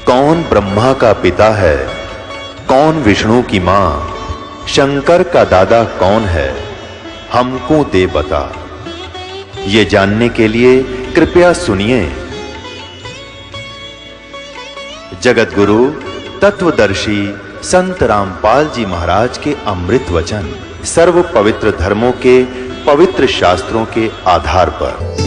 कौन ब्रह्मा का पिता है, कौन विष्णु की मां, शंकर का दादा कौन है, हमको दे बता। ये जानने के लिए कृपया सुनिए। जगत गुरु तत्वदर्शी संत रामपाल जी महाराज के अमृत वचन सर्व पवित्र धर्मों के पवित्र शास्त्रों के आधार पर।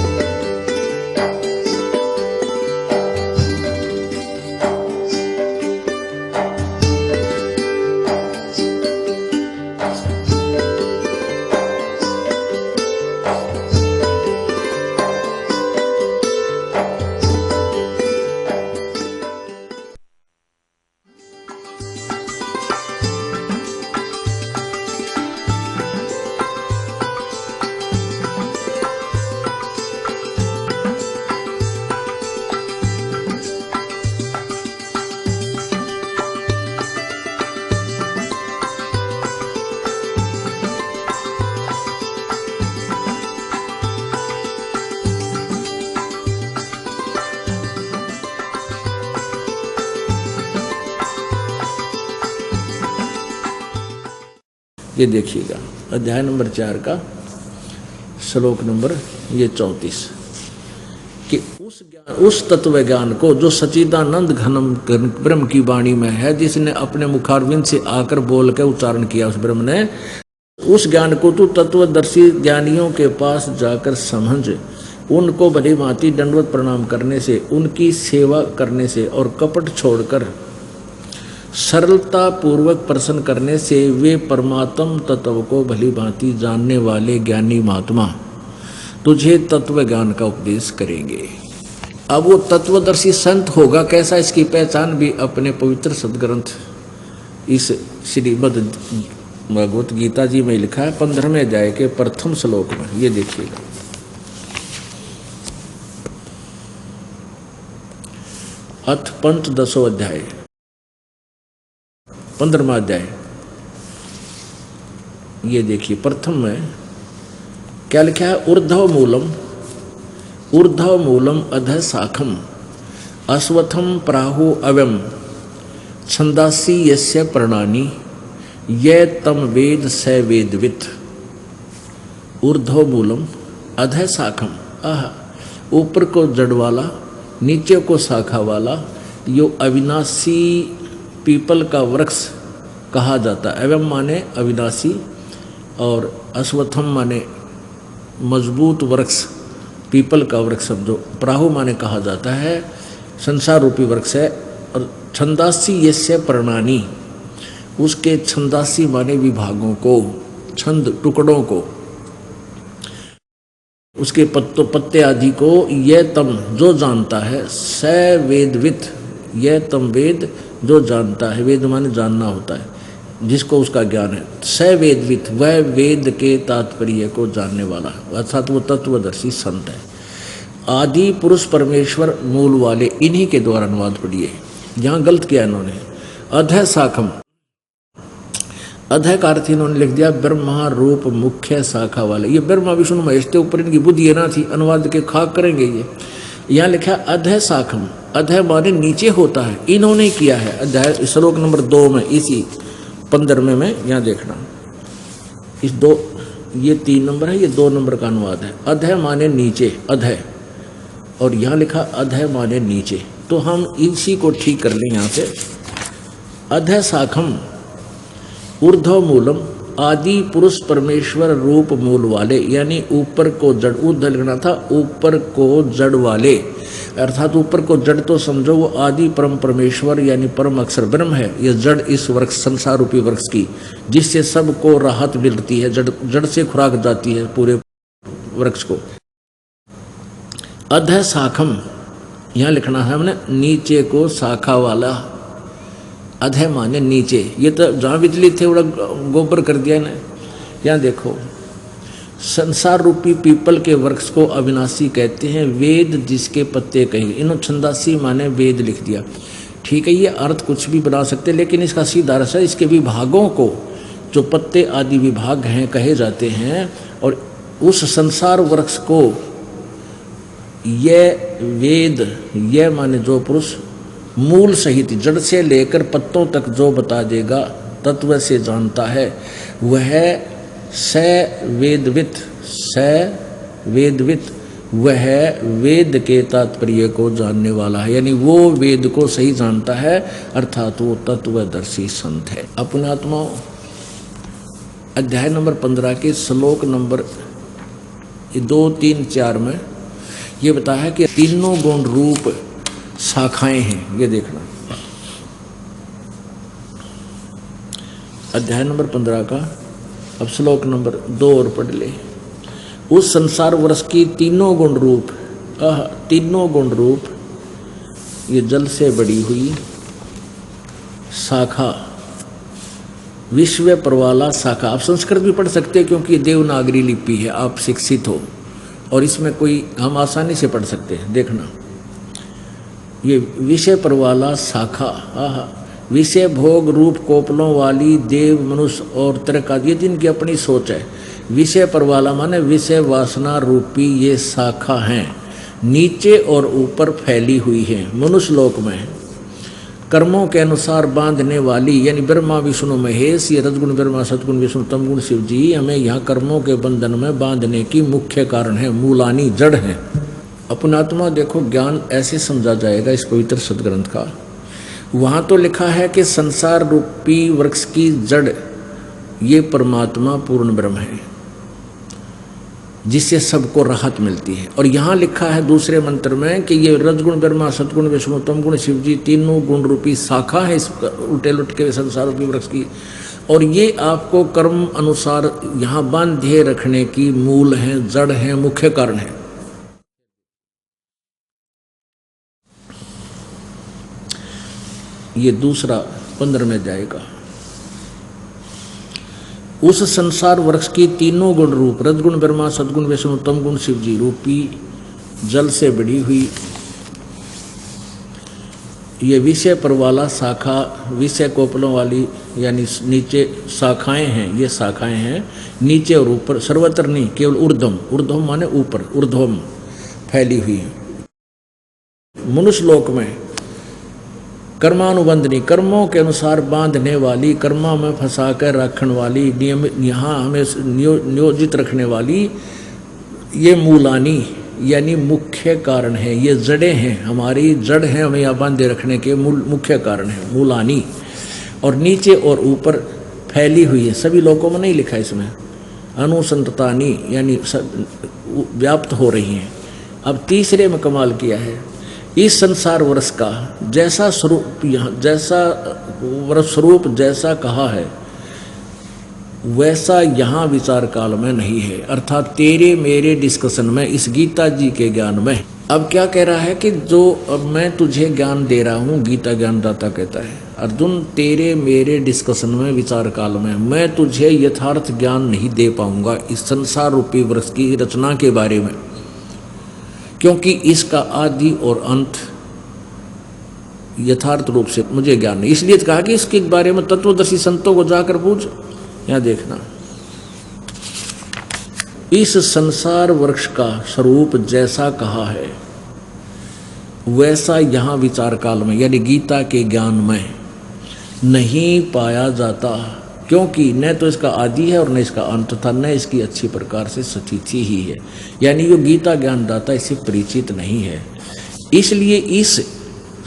ये देखिएगा अध्याय नंबर 4 का श्लोक नंबर 34 कि उस तत्व ज्ञान को जो सच्चिदानंद घनम ब्रह्म की वाणी में है, जिसने अपने मुखारविंद से आकर बोल के उच्चारण किया, उस ब्रह्म ने उस ज्ञान को तू तत्वदर्शी ज्ञानियों के पास जाकर समझ, उनको भली भांति दंडवत प्रणाम करने से, उनकी सेवा करने से और कपट छोड़कर सरलता पूर्वक प्रश्न करने से वे परमात्म तत्व को भली भांति जानने वाले ज्ञानी महात्मा तुझे तत्व ज्ञान का उपदेश करेंगे। अब वो तत्वदर्शी संत होगा कैसा, इसकी पहचान भी अपने पवित्र सदग्रंथ इस श्रीमद् भगवत गीता जी में लिखा है 15वें अध्याय के प्रथम श्लोक में। ये देखिएगा, अथ पंचदशो अध्याय 15वां अध्याय। ये देखिए प्रथम में क्या लिखा है, ऊर्ध्व मूलम अधः शाखम अश्वत्थम प्राहु अव्यम छंदासी यस्य प्रणानी ये तम वेद स वेदवित्। ऊर्ध्व मूलम अधः शाखम, ऊपर को जड़ वाला नीचे को शाखा वाला, यो अविनाशी पीपल का वृक्ष कहा जाता है। एवं माने अविनाशी और अश्वत्थम माने मजबूत वृक्ष, पीपल का वृक्ष समझो। प्राहु माने कहा जाता है संसार रूपी वृक्ष है। और छंदासी यस्य प्रणानी, उसके छंदासी माने विभागों को, छंद टुकड़ों को, उसके पत्ते आदि को, यह तम जो जानता है, स वेदवित्, यह तम वेद जो जानता है, वेद माने जानना होता है, जिसको उसका ज्ञान है। स वेदवित्, वह वेद के तात्पर्य को जानने वाला है, अर्थात वो तत्वदर्शी संत है। आदि पुरुष परमेश्वर मूल वाले, इन्हीं के द्वारा अनुवाद पढ़िए। यहाँ गलत किया इन्होंने, अधः शाखम, अधः का अर्थ इन्होंने लिख दिया ब्रह्मा रूप मुख्य शाखा वाले। ये ब्रह्मा विष्णु महेश के ऊपर इनकी बुद्धि है ना थी, अनुवाद के खाक करेंगे ये। यहाँ लिखा अधः शाखम, अधः माने नीचे होता है, इन्होंने किया है। अध्याय श्लोक नंबर 2 में, इसी 15वें में यहाँ देखना, इस 2, ये 3 नंबर है, ये 2 नंबर का अनुवाद है। अधः माने नीचे, अधः, और यहाँ लिखा अधः माने नीचे। तो हम इसी को ठीक कर लें यहाँ से। अधः शाखम ऊर्ध्व मूलम, आदि पुरुष परमेश्वर रूप मूल वाले, यानी ऊपर को जड़, ऊर्ध्व लिखना था, ऊपर को जड़ वाले, अर्थात ऊपर को जड़ तो समझो वो आदि परम परमेश्वर यानी परम अक्षर ब्रह्म है। ये जड़ इस वृक्ष, संसार रूपी वृक्ष की, जिससे सबको राहत मिलती है, जड़ से खुराक जाती है पूरे वृक्ष को। अधः शाखम, यहाँ लिखना है हमने नीचे को शाखा वाला, अधः माने नीचे। ये तो जहाँ बिजली थे बड़ा गोबर कर दिया ना। यहाँ देखो, संसार रूपी पीपल के वृक्ष को अविनाशी कहते हैं, वेद जिसके पत्ते कहेंगे। इन्होंने छंदासी माने वेद लिख दिया। ठीक है, ये अर्थ कुछ भी बना सकते, लेकिन इसका सीधा अर्थ है इसके विभागों को, जो पत्ते आदि विभाग हैं कहे जाते हैं, और उस संसार वृक्ष को ये वेद, ये माने जो पुरुष मूल सहित जड़ से लेकर पत्तों तक जो बता देगा, तत्व से जानता है, वह वेदवित, वह वेद के तात्पर्य को जानने वाला है। यानी वो वेद को सही जानता है, अर्थात वो तत्वदर्शी संत है। अपने आत्मा अध्याय नंबर 15 के श्लोक नंबर 2, 3, 4 में ये बताया है कि तीनों गुण रूप शाखाएं हैं। ये देखना अध्याय नंबर 15 का अब श्लोक नंबर 2 और पढ़ ले। उस संसार वर्ष की तीनों गुण रूप ये जल से बड़ी हुई शाखा, विश्व परवाला शाखा। आप संस्कृत भी पढ़ सकते हैं क्योंकि देवनागरी लिपि है, आप शिक्षित हो और इसमें कोई हम आसानी से पढ़ सकते हैं। देखना ये विषय परवाला शाखा, विषय भोग रूप कोपलों वाली देव मनुष्य और तरक आदि, जिनकी अपनी सोच है। विषय परवाला माने विषय वासना रूपी ये शाखा हैं, नीचे और ऊपर फैली हुई है मनुष्य लोक में। कर्मों के अनुसार बांधने वाली यानी ब्रह्मा विष्णु महेश, ये रजगुण ब्रह्मा सतगुण विष्णु तमगुण शिव जी हमें यहाँ कर्मों के बंधन में बांधने की मुख्य कारण है, मूलानी जड़ है। अपनात्मा देखो ज्ञान ऐसे समझा जाएगा इस पवित्र सदग्रंथ का। वहाँ तो लिखा है कि संसार रूपी वृक्ष की जड़ ये परमात्मा पूर्ण ब्रह्म है, जिससे सबको राहत मिलती है। और यहाँ लिखा है दूसरे मंत्र में कि ये रजगुण ब्रह्मा सतगुण विष्णु तमगुण शिव जी तीनों गुण रूपी शाखा है इस उल्टे लुट के संसार रूपी वृक्ष की, और ये आपको कर्म अनुसार यहाँ बांधे रखने की मूल है, जड़ है, मुख्य कारण है। ये दूसरा 15 में जाएगा। उस संसार वृक्ष की तीनों गुण रूप रजगुण ब्रह्मा सदगुण विष्णु तमगुण शिव जी रूपी जल से बड़ी हुई ये विषय परवाला शाखा, विषय कोपलों वाली यानी नीचे शाखाएं हैं, ये शाखाएं हैं नीचे और ऊपर, सर्वत्र नहीं, केवल ऊर्ध्वम, ऊर्ध्वम माने ऊपर, ऊर्ध्वम फैली हुई है मनुष्य लोक में। कर्मानुबंधनी, कर्मों के अनुसार बांधने वाली, कर्मा में फंसा कर रखने वाली, नियमित यहाँ हमें नियोजित रखने वाली, ये मूलानी यानी मुख्य कारण है। ये जड़ें हैं, हमारी जड़ है, हमें यहाँ बांधे रखने के मुख्य कारण है मूलानी। और नीचे और ऊपर फैली हुई है, सभी लोगों में नहीं लिखा इसमें, अनुसंततानी यानी व्याप्त हो रही हैं। अब तीसरे में कमाल किया है, इस संसार वर्ष का जैसा स्वरूप यहाँ, जैसा वर्ष स्वरूप जैसा कहा है वैसा यहाँ विचार काल में नहीं है, अर्थात तेरे मेरे डिस्कशन में, इस गीता जी के ज्ञान में। अब क्या कह रहा है कि जो अब मैं तुझे ज्ञान दे रहा हूँ, गीता ज्ञानदाता कहता है, अर्जुन तेरे मेरे डिस्कशन में विचार काल में मैं तुझे यथार्थ ज्ञान नहीं दे पाऊंगा इस संसार रूपी वृक्ष की रचना के बारे में, क्योंकि इसका आदि और अंत यथार्थ रूप से मुझे ज्ञान नहीं। इसलिए कहा कि इसके बारे में तत्वदर्शी संतों को जाकर पूछ। यहां देखना, इस संसार वृक्ष का स्वरूप जैसा कहा है वैसा यहां विचार काल में यानी गीता के ज्ञान में नहीं पाया जाता, क्योंकि न तो इसका आदि है और न इसका अंत था, न इसकी अच्छी प्रकार से स्थिति ही है, यानी जो गीता ज्ञानदाता इससे परिचित नहीं है। इसलिए इस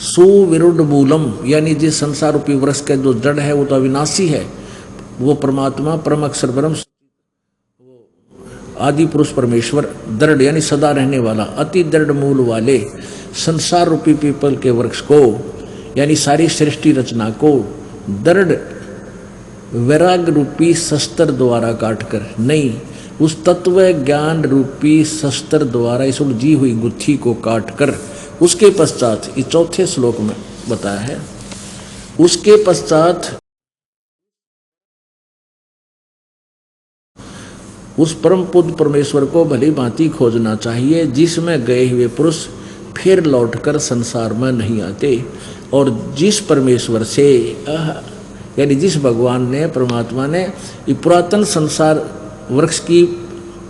सुविरुद्ध मूलम यानी जिस संसार रूपी वृक्ष का जो जड़ है वो तो अविनाशी है, वो परमात्मा परम अक्षर ब्रह्म आदि पुरुष परमेश्वर, दृढ़ यानी सदा रहने वाला, अति दृढ़ मूल वाले संसार रूपी पीपल के वृक्ष को यानी सारी सृष्टि रचना को दृढ़ वैराग रूपी शस्त्र द्वारा काटकर नहीं, उस तत्व ज्ञान रूपी शस्त्र द्वारा इस उलझी हुई गुत्थी को काटकर, उसके पश्चात इस चौथे श्लोक में बताया है, उसके पश्चात उस परम पुत्र परमेश्वर को भली भांति खोजना चाहिए, जिसमें गए हुए पुरुष फिर लौटकर संसार में नहीं आते, और जिस परमेश्वर से यानी जिस भगवान ने, परमात्मा ने पुरातन संसार वृक्ष की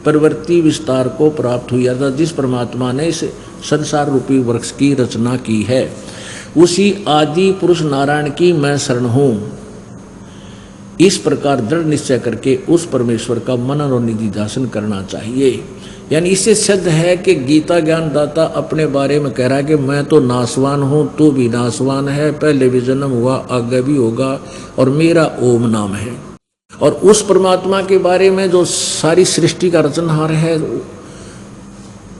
प्रवृत्ति विस्तार को प्राप्त हुआ था, जिस परमात्मा ने इस संसार रूपी वृक्ष की रचना की है, उसी आदि पुरुष नारायण की मैं शरण हूं। इस प्रकार दृढ़ निश्चय करके उस परमेश्वर का मनन और निधिध्यासन करना चाहिए। यानी इससे सिद्ध है कि गीता ज्ञान दाता अपने बारे में कह रहा है कि मैं तो नासवान हूं, तू भी नासवान है, पहले भी जन्म हुआ, आगे भी होगा, और मेरा ओम नाम है। और उस परमात्मा के बारे में जो सारी सृष्टि का रचनहार है,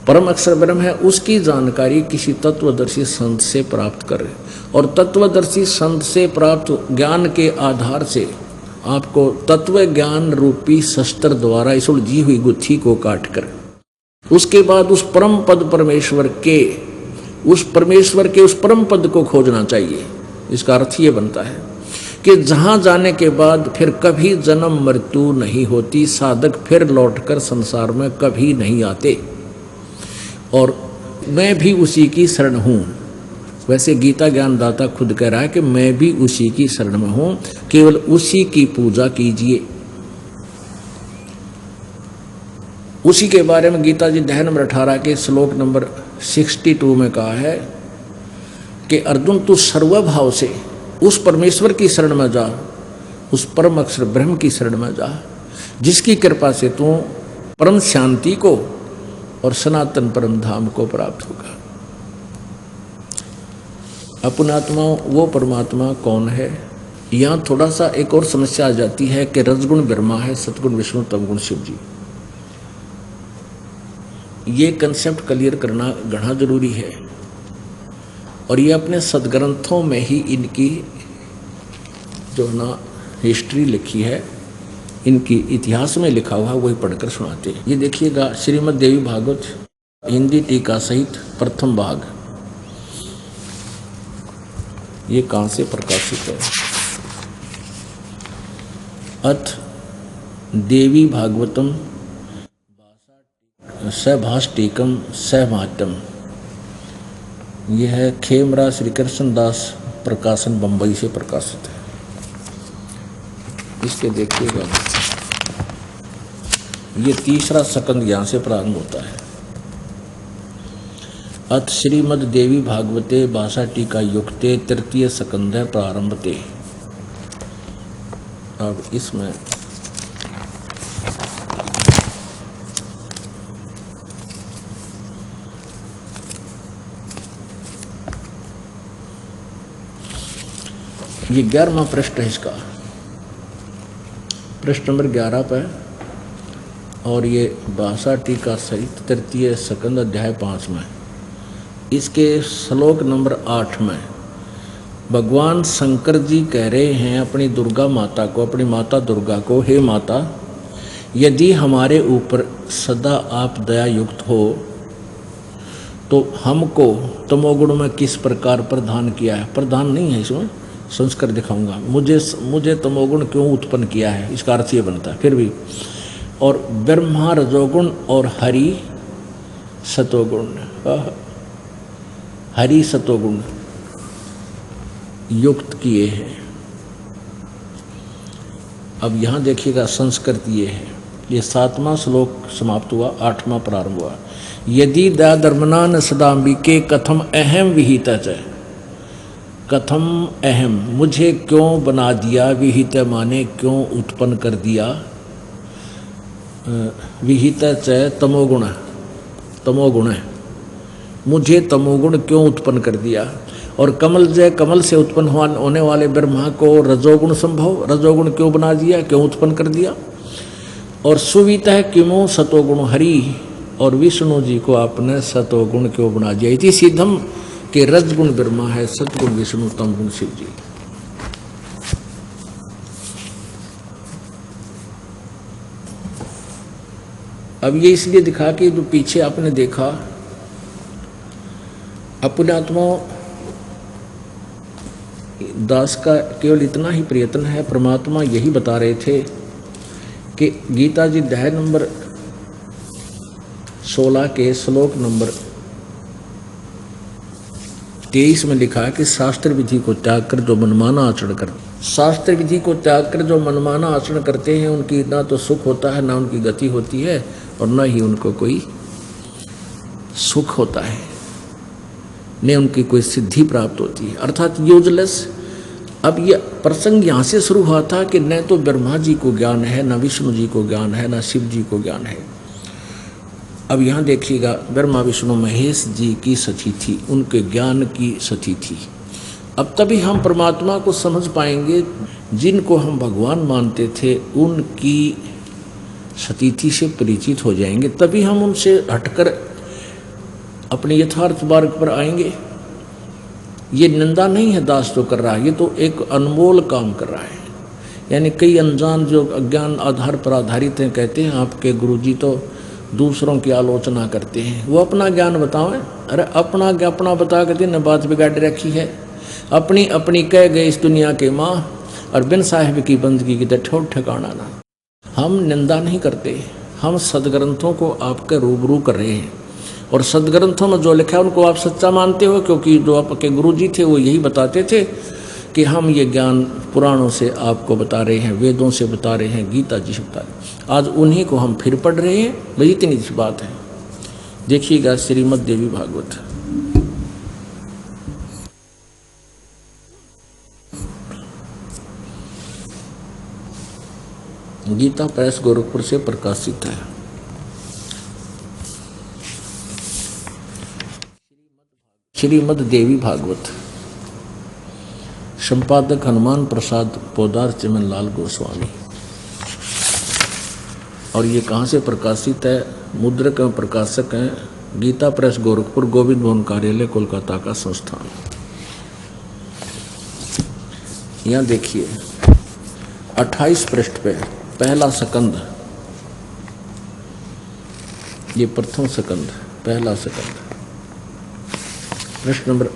परम अक्षर ब्रह्म है, उसकी जानकारी किसी तत्वदर्शी संत से प्राप्त करें। और तत्वदर्शी संत से प्राप्त ज्ञान के आधार से आपको तत्व ज्ञान रूपी शस्त्र द्वारा इस उलझी हुई गुत्थी को काट कर उसके बाद उस परम पद परमेश्वर के उस परम पद को खोजना चाहिए। इसका अर्थ ये बनता है कि जहां जाने के बाद फिर कभी जन्म मृत्यु नहीं होती, साधक फिर लौटकर संसार में कभी नहीं आते, और मैं भी उसी की शरण हूं। वैसे गीता ज्ञान दाता खुद कह रहा है कि मैं भी उसी की शरण में हूं, केवल उसी की पूजा कीजिए। उसी के बारे में गीता जी अध्याय नंबर 18 के श्लोक नंबर 62 में कहा है कि अर्जुन तू सर्वभाव से उस परमेश्वर की शरण में जा, उस परम अक्षर ब्रह्म की शरण में जा, जिसकी कृपा से तू परम शांति को और सनातन परम धाम को प्राप्त होगा। अपनात्मा वो परमात्मा कौन है? यहाँ थोड़ा सा एक और समस्या आ जाती है कि रजगुण ब्रह्मा है, सतगुण विष्णु, तमगुण शिव जी। ये कंसेप्ट क्लियर करना घना जरूरी है, और ये अपने सदग्रंथों में ही इनकी जो ना हिस्ट्री लिखी है, इनकी इतिहास में लिखा हुआ वही पढ़कर सुनाते हैं। ये देखिएगा श्रीमद् देवी भागवत हिंदी टीका सहित प्रथम भाग, ये कहाँ से प्रकाशित है? अथ देवी भागवतम सभाष्टिकम सहमातम, यह है खेमरा श्री कृष्ण दास प्रकाशन बंबई से प्रकाशित है। इसके देखिएगा ये तीसरा सकंद यहाँ से प्रारंभ होता है। अथ श्रीमद् देवी भागवते भाषा टीका युक्ते तृतीय सकंद प्रारंभते। अब इसमें ये 11वां पृष्ठ है, इसका पृष्ठ नंबर 11 पर, और ये भाषा टीका सहित तृतीय सकंद अध्याय 5 में, इसके श्लोक नंबर 8 में भगवान शंकर जी कह रहे हैं अपनी दुर्गा माता को, अपनी माता दुर्गा को, हे माता, यदि हमारे ऊपर सदा आप दया युक्त हो तो हमको तमोगुण में किस प्रकार प्रदान किया है? प्रदान नहीं है, इसमें संस्कार दिखाऊंगा। मुझे तमोगुण क्यों उत्पन्न किया है, इसका अर्थ ये बनता है फिर भी। और ब्रह्मा रजोगुण और हरि सतोगुण, हरि सतोगुण युक्त किए हैं। अब यहाँ देखिएगा संस्कृत ये है, ये 7वां श्लोक समाप्त हुआ, 8वां प्रारंभ हुआ। यदि दाधर्मना न सदाम्बिके कथम अहम विहित च, कथम अहम, मुझे क्यों बना दिया, विहित माने क्यों उत्पन्न कर दिया, विहित च तमोगुण, तमोगुण है, मुझे तमोगुण क्यों उत्पन्न कर दिया। और कमल जय, कमल से उत्पन्न होने वाले ब्रह्मा को रजोगुण संभव, रजोगुण क्यों बना दिया, क्यों उत्पन्न कर दिया। और सुवित है किमो सतोगुण हरि, और विष्णु जी को आपने सतोगुण क्यों बना दिया। इति सिद्धम के रजगुण ब्रह्मा है, सतगुण विष्णु, तमगुण शिव जी। अब ये इसलिए दिखा कि जो पीछे आपने देखा अपने आत्मा दास का केवल इतना ही प्रयत्न है। परमात्मा यही बता रहे थे कि गीता जी अध्याय नंबर 16 के श्लोक नंबर 23 में लिखा है कि शास्त्र विधि को त्याग कर जो मनमाना आचरण कर, शास्त्र विधि को त्याग कर जो मनमाना आचरण करते हैं उनकी ना तो सुख होता है, ना उनकी गति होती है, और ना ही उनको कोई सुख होता है। ने उनकी कोई सिद्धि प्राप्त होती है, अर्थात यूजलेस। अब ये प्रसंग यहाँ से शुरू हुआ था कि न तो ब्रह्मा जी को ज्ञान है, न विष्णु जी को ज्ञान है, न शिव जी को ज्ञान है। अब यहाँ देखिएगा, ब्रह्मा विष्णु महेश जी की सती थी, उनके ज्ञान की सती थी। अब तभी हम परमात्मा को समझ पाएंगे, जिनको हम भगवान मानते थे उनकी सतीथि से परिचित हो जाएंगे, तभी हम उनसे हटकर अपने यथार्थ मार्ग पर आएंगे। ये निंदा नहीं है दास जो कर रहा है, ये तो एक अनमोल काम कर रहा है। यानी कई अनजान जो अज्ञान आधार पर आधारित हैं कहते हैं आपके गुरुजी तो दूसरों की आलोचना करते हैं, वो अपना ज्ञान बतावें। अरे अपना बता के न बात बिगाड़ रखी है, अपनी अपनी कह गए इस दुनिया के माँ, और बिन साहिब की बंदगी की ठोर ठिकाना ना। हम निंदा नहीं करते, हम सदग्रंथों को आपके रूबरू कर रहे हैं, और सदग्रंथों में जो लिखा है उनको आप सच्चा मानते हो, क्योंकि जो आपके गुरुजी थे वो यही बताते थे कि हम ये ज्ञान पुराणों से आपको बता रहे हैं, वेदों से बता रहे हैं, गीता जी से बता रहे हैं। आज उन्हीं को हम फिर पढ़ रहे हैं, वही इतनी सी बात है। देखिएगा श्रीमद् देवी भागवत, गीता प्रेस गोरखपुर से प्रकाशित है। श्रीमद् देवी भागवत, संपादक हनुमान प्रसाद पोदार चिमनलाल गोस्वामी। और ये कहाँ से प्रकाशित है? मुद्रक एवं प्रकाशक हैं गीता प्रेस गोरखपुर, गोविंद भवन कार्यालय कोलकाता का संस्थान। यहाँ देखिए 28 पृष्ठ पे पहला स्कंद, ये प्रथम स्कंद, पहला स्कंद, प्रश्न नंबर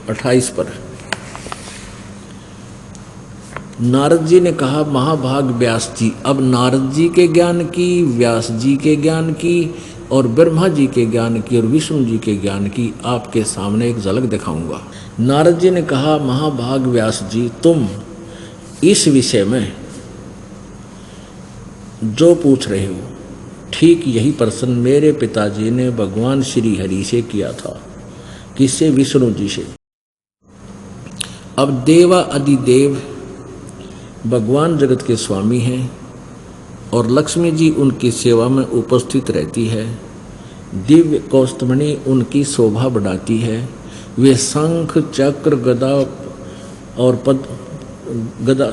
28 पर नारद जी ने कहा, महाभाग व्यास जी। अब नारद जी के ज्ञान की, व्यास जी के ज्ञान की, और ब्रह्मा जी के ज्ञान की, और विष्णु जी के ज्ञान की आपके सामने एक झलक दिखाऊंगा। नारद जी ने कहा, महाभाग व्यास जी, तुम इस विषय में जो पूछ रहे हो ठीक यही प्रश्न मेरे पिताजी ने भगवान श्री हरि से किया था। किससे? विष्णु जी से। अब देवा अधिदेव भगवान जगत के स्वामी हैं, और लक्ष्मी जी उनकी सेवा में उपस्थित रहती है। दिव्य कौस्तुभमणि उनकी शोभा बढ़ाती है। वे शंख चक्र गदा और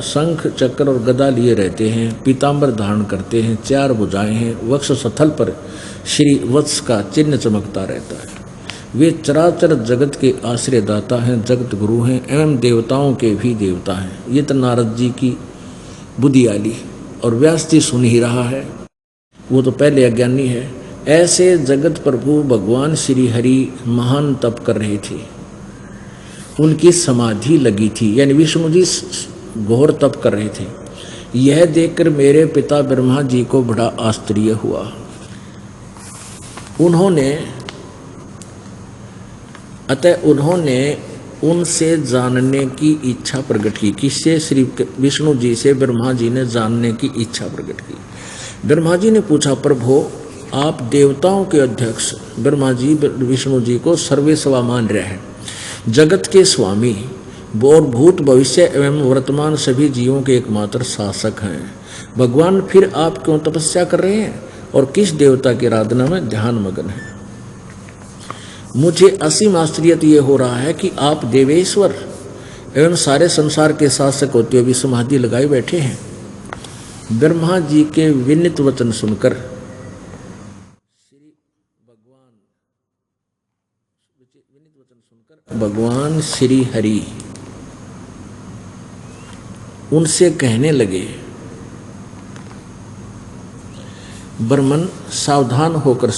शंख चक्र और गदा लिए रहते हैं, पीताम्बर धारण करते हैं, 4 भुजाएं हैं, वक्ष स्थल पर श्री वत्स का चिन्ह चमकता रहता है। वे चराचर जगत के आश्रयदाता हैं, जगत गुरु हैं, एवं देवताओं के भी देवता हैं। ये तो नारद जी की बुद्धि आली, और व्यास जी सुन ही रहा है, वो तो पहले अज्ञानी है। ऐसे जगत प्रभु भगवान श्री हरि महान तप कर रहे थे, उनकी समाधि लगी थी, यानी विष्णु जी घोर तप कर रहे थे। यह देखकर मेरे पिता ब्रह्मा जी को बड़ा आश्चर्य हुआ। उन्होंने उनसे जानने की इच्छा प्रकट की। किससे? श्री विष्णु जी से ब्रह्मा जी ने जानने की इच्छा प्रकट की। ब्रह्मा जी ने पूछा, प्रभु आप देवताओं के अध्यक्ष ब्रह्मा जी विष्णु जी को सर्वेस्वा मान रहे हैं, जगत के स्वामी और भूत भविष्य एवं वर्तमान सभी जीवों के एकमात्र शासक हैं। भगवान फिर आप क्यों तपस्या कर रहे हैं और किस देवता की आराधना में ध्यान मग्न है? मुझे असीम आश्चर्य ये हो रहा है कि आप देवेश्वर एवं सारे संसार के शासक होते हुए भी समाधि लगाए बैठे हैं। ब्रह्मा जी के विनीत वचन सुनकर भगवान श्री हरि उनसे कहने लगे, ब्रह्मन सावधान होकर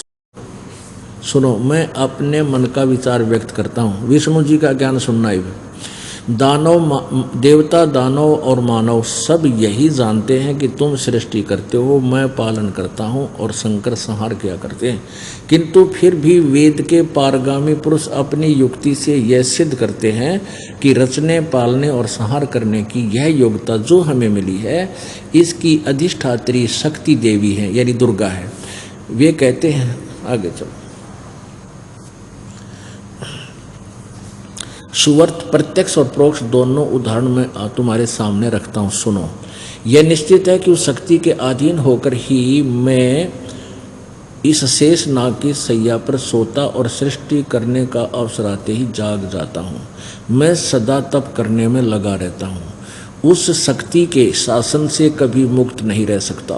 सुनो, मैं अपने मन का विचार व्यक्त करता हूँ। विष्णु जी का ज्ञान सुनना ही। देवता, दानव और मानव सब यही जानते हैं कि तुम सृष्टि करते हो, मैं पालन करता हूँ, और शंकर संहार किया करते हैं। किंतु फिर भी वेद के पारगामी पुरुष अपनी युक्ति से यह सिद्ध करते हैं कि रचने, पालने और संहार करने की यह योग्यता जो हमें मिली है, इसकी अधिष्ठात्री शक्ति देवी है, यानी दुर्गा है। वे कहते हैं, आगे चलो, सुवर्त प्रत्यक्ष और परोक्ष दोनों उदाहरण में तुम्हारे सामने रखता हूँ, सुनो। यह निश्चित है कि उस शक्ति के अधीन होकर ही मैं इस शेष नाग की सैया पर सोता और सृष्टि करने का अवसर आते ही जाग जाता हूँ। मैं सदा तप करने में लगा रहता हूँ। उस शक्ति के शासन से कभी मुक्त नहीं रह सकता।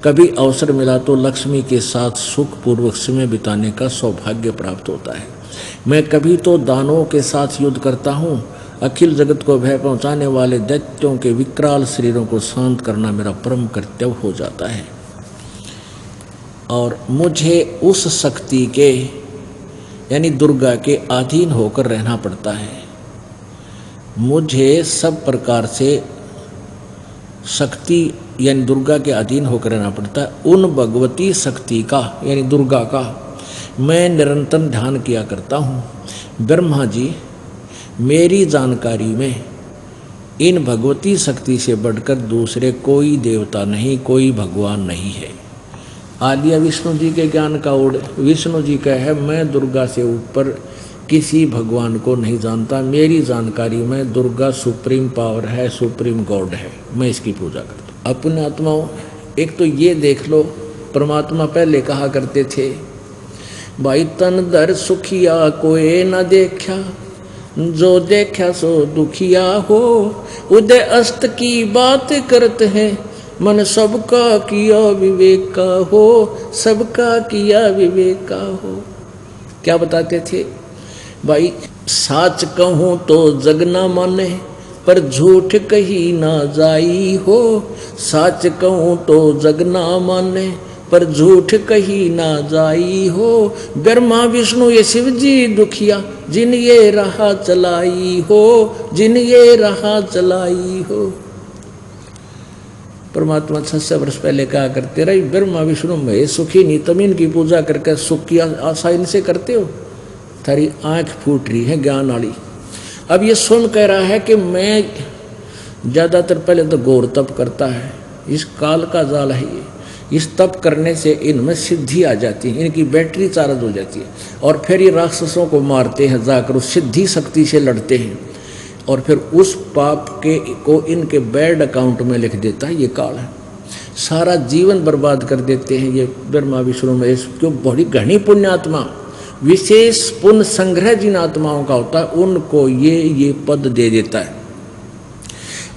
कभी अवसर मिला तो लक्ष्मी के साथ सुखपूर्वक समय बिताने का सौभाग्य प्राप्त होता है। मैं कभी तो दानवों के साथ युद्ध करता हूँ। अखिल जगत को भय पहुँचाने वाले दैत्यों के विकराल शरीरों को शांत करना मेरा परम कर्तव्य हो जाता है। और मुझे उस शक्ति के यानी दुर्गा के अधीन होकर रहना पड़ता है। मुझे सब प्रकार से शक्ति यानी दुर्गा के अधीन होकर रहना पड़ता है। उन भगवती शक्ति का यानी दुर्गा का मैं निरंतर ध्यान किया करता हूँ। ब्रह्मा जी, मेरी जानकारी में इन भगवती शक्ति से बढ़कर दूसरे कोई देवता नहीं, कोई भगवान नहीं है। आलिया विष्णु जी के ज्ञान का ओढ़ विष्णु जी का है, मैं दुर्गा से ऊपर किसी भगवान को नहीं जानता। मेरी जानकारी में दुर्गा सुप्रीम पावर है, सुप्रीम गॉड है, मैं इसकी पूजा करता हूँ। अपने आत्माओं, एक तो ये देख लो, परमात्मा पहले कहा करते थे, भाई तन दर सुखिया कोई न देखा, जो देखा सो दुखिया हो। उदय अस्त की बात करते हैं, मन सबका किया विवेक का हो, सबका किया विवेक का हो। क्या बताते थे भाई, साच कहूँ तो जग ना माने, पर झूठ कही ना जाई हो। साच कहूँ तो जग ना माने, पर झूठ कही ना जाई हो। ब्रह्मा विष्णु ये शिव जी दुखिया, जिन ये राह चलाई हो, जिन ये राह चलाई हो। परमात्मा 600 वर्ष पहले कहा करते रहे, ब्रह्मा विष्णु में सुखी नहीं, तुम इनकी पूजा करके सुख की आशा इनसे करते हो। थारी आंख फूट रही है ज्ञान वाली। अब ये स्वयं कह रहा है कि मैं ज़्यादातर पहले तो घोर तप करता है, इस काल का जाल है ये। इस तप करने से इनमें सिद्धि आ जाती है, इनकी बैटरी चार्ज हो जाती है, और फिर ये राक्षसों को मारते हैं, जाकर उस सिद्धि शक्ति से लड़ते हैं, और फिर उस पाप के को इनके बैड अकाउंट में लिख देता है। ये काल है, सारा जीवन बर्बाद कर देते हैं ये ब्रह्मा विष्णु में। क्यों? बड़ी घनी पुण्यात्मा, विशेष पुण्य संग्रह जिन आत्माओं का होता है उनको ये पद दे देता है,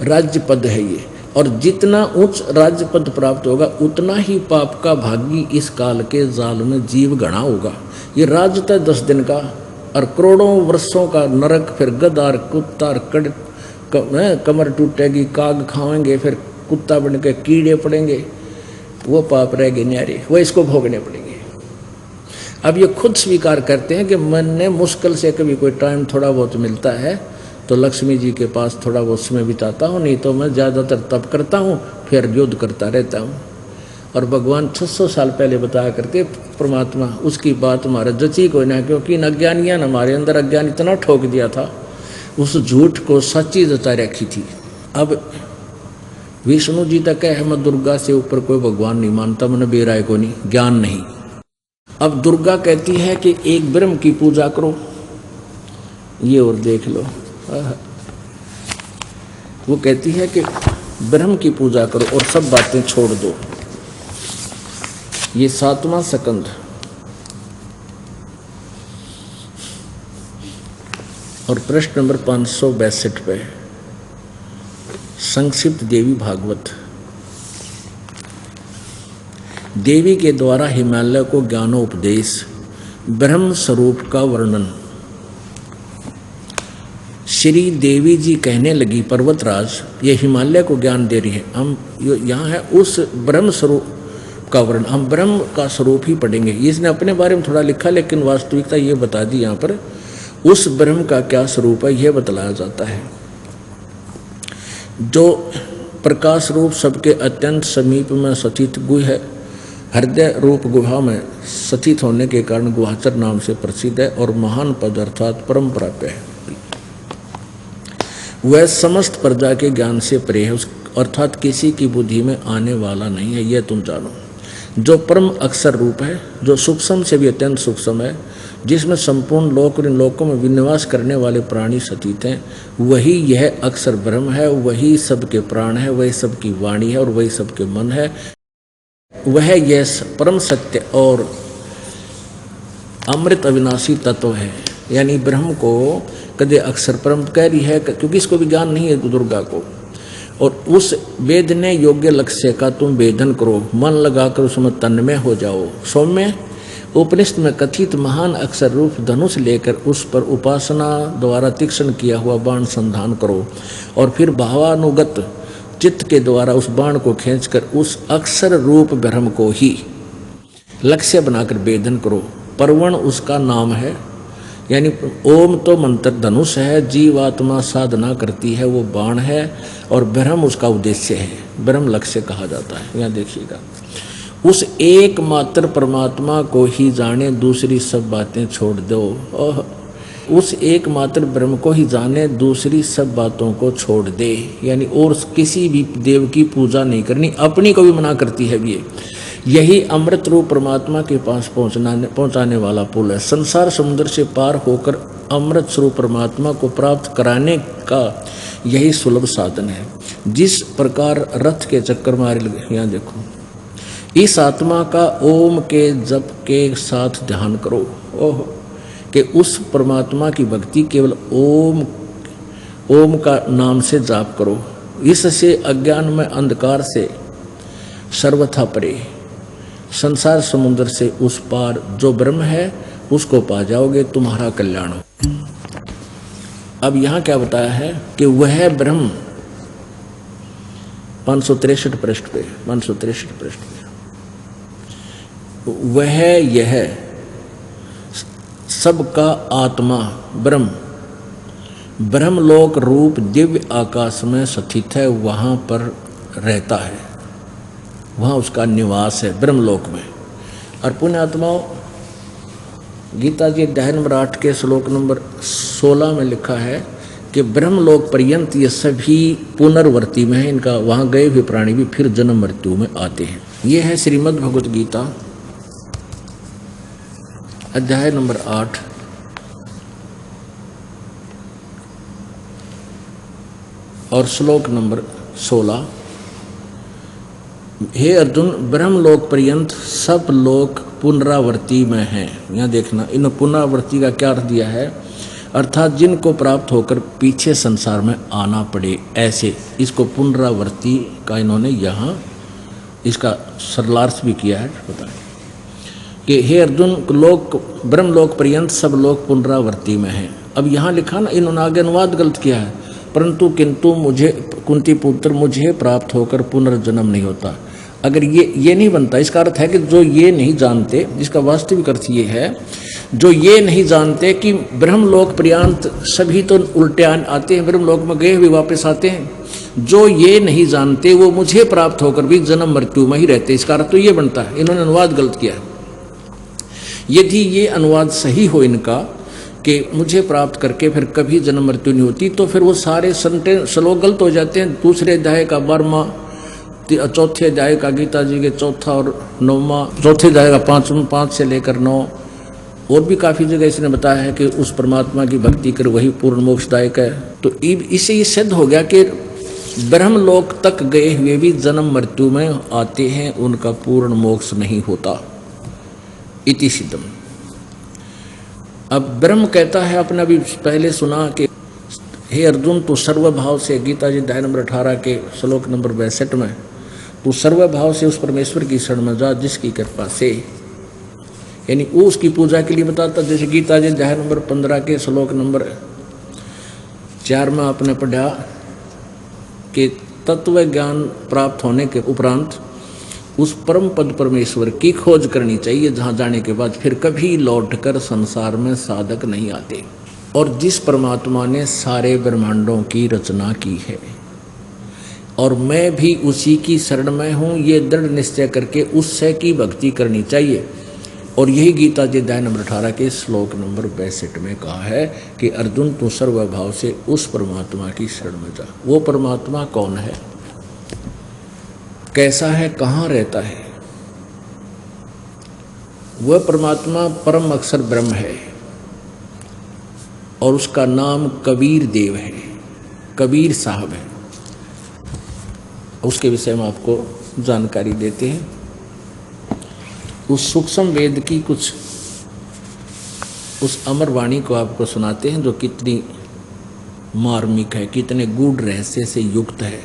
राज्य पद है ये। और जितना उच्च राज्य पद प्राप्त होगा उतना ही पाप का भागी इस काल के जाल में जीव गणा होगा। ये राज्य था 10 दिन का और करोड़ों वर्षों का नरक, फिर गदार कुत्ता कमर टूटेगी, काग खाएंगे, फिर कुत्ता बन के कीड़े पड़ेंगे, वो पाप रहेंगे न्यारे, वो इसको भोगने पड़ेंगे। अब ये खुद स्वीकार करते हैं कि मैंने मुश्किल से कभी कोई टाइम थोड़ा बहुत मिलता है तो लक्ष्मी जी के पास थोड़ा बहुत समय बिताता हूँ, नहीं तो मैं ज़्यादातर तप करता हूँ, फिर युद्ध करता रहता हूँ। और भगवान 600 साल पहले बताया करते परमात्मा, उसकी बात हमारा जची कोई ना, क्योंकि इन अज्ञानिया ने हमारे अंदर अज्ञान इतना ठोक दिया था, उस झूठ को सच्ची जता रखी थी। अब विष्णु जी तक है, मैं दुर्गा से ऊपर कोई भगवान नहीं मानता, मैंने बेराय को नहीं, ज्ञान नहीं। अब दुर्गा कहती है कि एक ब्रह्म की पूजा करो, ये और देख लो। वो कहती है कि ब्रह्म की पूजा करो और सब बातें छोड़ दो। ये 7वां स्कंद और प्रश्न नंबर 562 पे संक्षिप्त देवी भागवत। देवी के द्वारा हिमालय को ज्ञानोपदेश, ब्रह्म स्वरूप का वर्णन। श्री देवी जी कहने लगी, पर्वतराज ये हिमालय को ज्ञान दे रही है, हम यहाँ है उस ब्रह्म स्वरूप का वर्णन, हम ब्रह्म का स्वरूप ही पढ़ेंगे। इसने अपने बारे में थोड़ा लिखा, लेकिन वास्तविकता ये बता दी यहाँ पर उस ब्रह्म का क्या स्वरूप है यह बतलाया जाता है, जो प्रकाश रूप सबके अत्यंत समीप में स्थित गुह है। हृदय रूप गुहा में स्थित होने के कारण गुहाचर नाम से प्रसिद्ध है और महान पद अर्थात परम प्राप्य है। वह समस्त प्रजा के ज्ञान से परे है, अर्थात किसी की बुद्धि में आने वाला नहीं है, यह तुम जानो। जो परम अक्षर रूप है, जो सूक्ष्म से भी अत्यंत सूक्ष्म है, जिसमें संपूर्ण लोक और इन लोकों में विनिवास करने वाले प्राणी सतीत हैं, वही यह अक्षर ब्रह्म है, वही सबके प्राण है, वही सबकी वाणी है और वही सबके मन है। वह यह परम सत्य और अमृत अविनाशी तत्व है। यानी ब्रह्म को कदे अक्षर परम कह रही है, क्योंकि इसको भी ज्ञान नहीं है दुर्गा को। और उस वेदने योग्य लक्ष्य का तुम वेदन करो, मन लगाकर उसमें तन्मय हो जाओ। सौम्य उपनिषद में कथित महान अक्षर रूप धनुष लेकर उस पर उपासना द्वारा तीक्ष्ण किया हुआ बाण संधान करो और फिर भावानुगत चित्त के द्वारा उस बाण को खींचकर उस अक्षर रूप ब्रह्म को ही लक्ष्य बनाकर वेदन करो। परवण उसका नाम है, यानी ओम तो मंत्र धनुष है, जीवात्मा साधना करती है वो बाण है, और ब्रह्म उसका उद्देश्य है, ब्रह्म लक्ष्य कहा जाता है। यहाँ देखिएगा, उस एकमात्र परमात्मा को ही जाने, दूसरी सब बातें छोड़ दो। और उस एकमात्र ब्रह्म को ही जाने, दूसरी सब बातों को छोड़ दे। यानी और किसी भी देव की पूजा नहीं करनी, अपनी को भी मना करती है ये। यही अमृत रूप परमात्मा के पास पहुंचाने वाला पुल है। संसार समुद्र से पार होकर अमृत स्वरूप परमात्मा को प्राप्त कराने का यही सुलभ साधन है। जिस प्रकार रथ के चक्कर मारे लगे, यहाँ देखो, इस आत्मा का ओम के जप के साथ ध्यान करो। ओह, कि उस परमात्मा की भक्ति केवल ओम का नाम से जाप करो। इससे अज्ञान में अंधकार से सर्वथा परे, संसार समुद्र से उस पार जो ब्रह्म है उसको पा जाओगे, तुम्हारा कल्याण हो। अब यहाँ क्या बताया है कि वह ब्रह्म 563 पृष्ठ पे, 563 पृष्ठ पे, वह यह सबका आत्मा ब्रह्म ब्रह्मलोक रूप दिव्य आकाश में स्थित है, वहाँ पर रहता है, वहाँ उसका निवास है ब्रह्मलोक में। और पुण्यात्माओं, गीता जी अध्याय नंबर 8 के श्लोक नंबर 16 में लिखा है कि ब्रह्मलोक पर्यंत ये सभी पुनर्वर्ती में है, इनका वहाँ गए हुए प्राणी भी फिर जन्म मृत्यु में आते हैं। ये है श्रीमद् भगवत गीता अध्याय नंबर 8 और श्लोक नंबर 16। हे अर्जुन, ब्रह्मलोक पर्यंत सब लोग पुनरावर्ती में हैं। यहाँ देखना, इन पुनरावर्ती का क्या अर्थ दिया है, अर्थात जिनको प्राप्त होकर पीछे संसार में आना पड़े, ऐसे इसको पुनरावर्ती का इन्होंने यहाँ इसका सरलार्थ भी किया है। बताएं कि हे अर्जुन, लोक ब्रह्मलोक पर्यंत सब लोग पुनरावर्ती में हैं। अब यहाँ लिखा ना, इन्होंने आगे अनुवाद गलत किया है, परंतु किंतु मुझे कुंती पुत्र मुझे प्राप्त होकर पुनर्जन्म नहीं होता। अगर ये नहीं बनता, इसका अर्थ है कि जो ये नहीं जानते, जिसका वास्तविक अर्थ ये है, जो ये नहीं जानते कि ब्रह्मलोक पर्यंत सभी तो उल्टे आते हैं, ब्रह्मलोक में गए हुए वापस आते हैं, जो ये नहीं जानते वो मुझे प्राप्त होकर भी जन्म मृत्यु में ही रहते। इसका अर्थ तो ये बनता है, इन्होंने अनुवाद गलत किया है। यदि ये अनुवाद सही हो इनका कि मुझे प्राप्त करके फिर कभी जन्म मृत्यु नहीं होती, तो फिर वो सारे श्लोक गलत हो जाते हैं। दूसरे अध्याय का 12वां, चौथे अध्याय का गीता जी के 4था और 9वां, चौथे अध्याय का 5 से लेकर 9, और भी काफ़ी जगह इसने बताया है कि उस परमात्मा की भक्ति कर वही पूर्ण मोक्षदायक है। तो इससे ये सिद्ध हो गया कि ब्रह्मलोक तक गए हुए भी जन्म मृत्यु में आते हैं, उनका पूर्ण मोक्ष नहीं होता। इति सिद्धम। अब ब्रह्म कहता है, अपने अभी पहले सुना कि हे अर्जुन, तू सर्वभाव से, गीता जी अध्याय नंबर 18 के श्लोक नंबर 62 में, तू सर्वभाव से उस परमेश्वर की शरण में जा जिसकी कृपा से, यानी वो उसकी पूजा के लिए बताता। जैसे गीता जी अध्याय नंबर 15 के श्लोक नंबर 4 में आपने पढ़ा कि तत्व ज्ञान प्राप्त होने के उपरांत उस परम पद परमेश्वर की खोज करनी चाहिए, जहाँ जाने के बाद फिर कभी लौटकर संसार में साधक नहीं आते। और जिस परमात्मा ने सारे ब्रह्मांडों की रचना की है और मैं भी उसी की शरण में हूँ, ये दृढ़ निश्चय करके उससे की भक्ति करनी चाहिए। और यही गीता जी अध्याय नंबर 18 के श्लोक नंबर 62 में कहा है कि अर्जुन, तू सर्वभाव से उस परमात्मा की शरण में जा। वो परमात्मा कौन है, कैसा है, कहाँ रहता है, वह परमात्मा परम अक्षर ब्रह्म है और उसका नाम कबीर देव है, कबीर साहब है। उसके विषय में आपको जानकारी देते हैं। उस सूक्ष्म वेद की कुछ उस अमर वाणी को आपको सुनाते हैं, जो कितनी मार्मिक है, कितने गूढ़ रहस्य से युक्त है।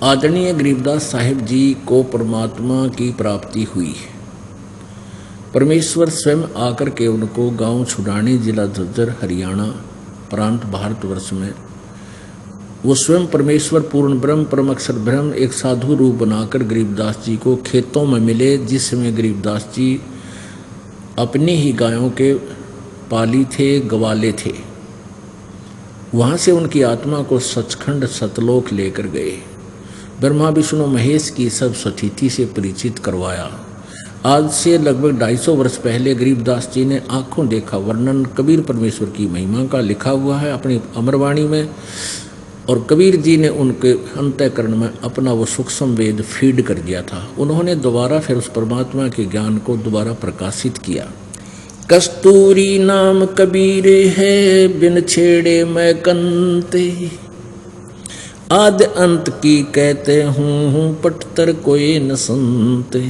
आदरणीय गरीबदास साहिब जी को परमात्मा की प्राप्ति हुई। परमेश्वर स्वयं आकर के उनको गांव छुड़ानी, जिला झज्जर, हरियाणा प्रांत, भारतवर्ष में वो स्वयं परमेश्वर पूर्ण ब्रह्म, परम अक्षर ब्रह्म एक साधु रूप बनाकर गरीबदास जी को खेतों में मिले, जिसमें गरीबदास जी अपनी ही गायों के पाली थे, गवाले थे। वहाँ से उनकी आत्मा को सचखंड सतलोक लेकर गए। ब्रह्मा विष्णु महेश की सब सतिथि से परिचित करवाया। आज से लगभग 250 वर्ष पहले गरीबदास जी ने आंखों देखा वर्णन कबीर परमेश्वर की महिमा का लिखा हुआ है अपनी अमरवाणी में, और कबीर जी ने उनके अंतःकरण में अपना वो सूक्ष्म वेद फीड कर दिया था। उन्होंने दोबारा फिर उस परमात्मा के ज्ञान को दोबारा प्रकाशित किया। कस्तूरी नाम कबीर है, बिन छेड़े मैं कंते, आदि अंत की कहते हूँ, पटतर कोई न सुनते।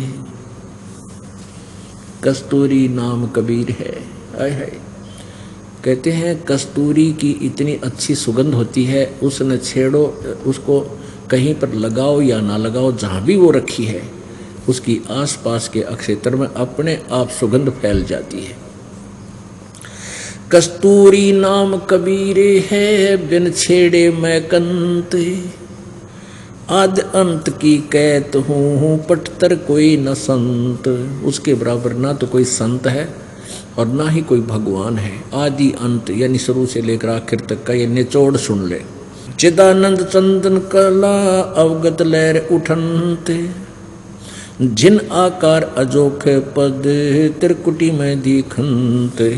कस्तूरी नाम कबीर है। आय हाय, कहते हैं कस्तूरी की इतनी अच्छी सुगंध होती है, उसने छेड़ो, उसको कहीं पर लगाओ या ना लगाओ, जहाँ भी वो रखी है उसकी आसपास के क्षेत्र में अपने आप सुगंध फैल जाती है। कस्तूरी नाम कबीरे है, बिन छेड़े मैं कंते, आदि अंत की कहत हूँ, पटतर कोई न संत। उसके बराबर ना तो कोई संत है और ना ही कोई भगवान है। आदि अंत यानी शुरू से लेकर आखिर तक का ये निचोड़ सुन ले। चिदानंद चंदन कला अवगत लहर उठनते, जिन आकार अजोखे पद त्रिकुटी में दिखनते।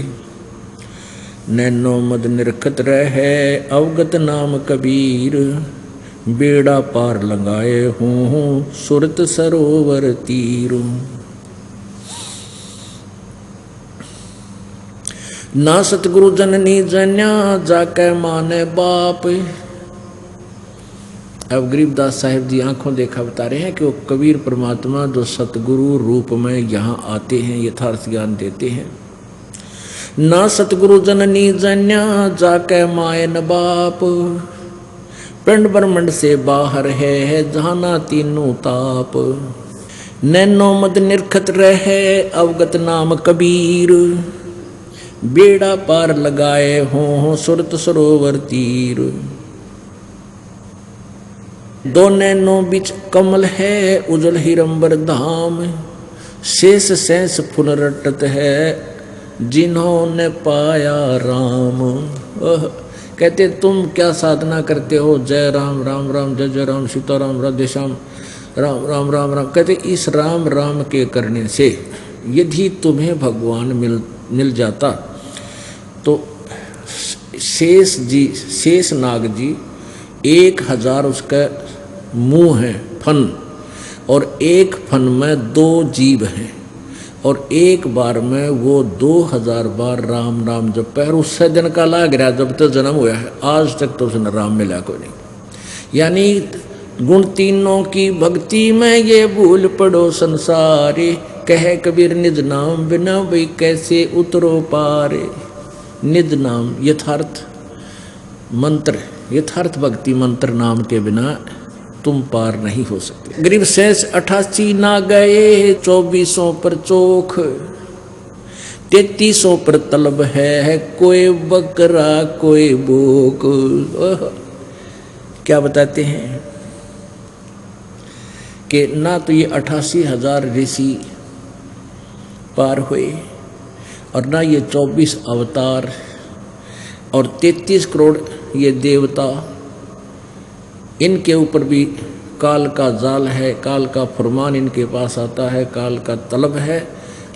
नैनो मद निरखत रहे अवगत नाम कबीर, बेड़ा पार लगाए हूँ सुरत सरोवर तीर। ना सतगुरु जननी जन्या, जाके माने बाप। अब गरीबदास साहिब जी आंखों देखा बता रहे हैं कि वो कबीर परमात्मा जो सतगुरु रूप में यहाँ आते हैं, यथार्थ ज्ञान देते हैं। ना सतगुरु जननी जन्या, जाके माए न बाप, पिंड ब्रह्मंड से बाहर है जाना तीनों ताप। नैनो मद निरखत रहे अवगत नाम कबीर, बेड़ा पार लगाए हों सुरत सरोवर तीर। दो नैनो बिच कमल है उजल हिरंबर धाम, शेष शेष फुल रटत है जिन्होंने पाया राम। कहते तुम क्या साधना करते हो, जय राम राम राम जय जय राम, सीता राम राधे श्याम, राम राम राम राम। कहते इस राम राम के करने से यदि तुम्हें भगवान मिल जाता तो शेष नाग जी 1000 उसका मुंह है फन, और एक फन में 2 जीव हैं, और एक बार में वो 2000 बार राम राम जब पैर उससे दिन का लाग रहा जब तक जन्म हुआ है, आज तक तो उसने राम मिला को नहीं। यानी गुण तीनों की भक्ति में ये भूल पड़ो संसारे, कहे कबीर निज नाम बिना भाई कैसे उतरो पारे। निज नाम यथार्थ मंत्र, यथार्थ भक्ति मंत्र नाम के बिना तुम पार नहीं हो सकते। गरीब शेष 88 ना गए, 2400 पर चोख, 3300 पर तलब है, कोई बकरा कोई बोक। क्या बताते हैं कि ना तो ये 88,000 ऋषि पार हुए, और ना ये 24 अवतार और 33 करोड़ ये देवता। इनके ऊपर भी काल का जाल है, काल का फरमान इनके पास आता है, काल का तलब है,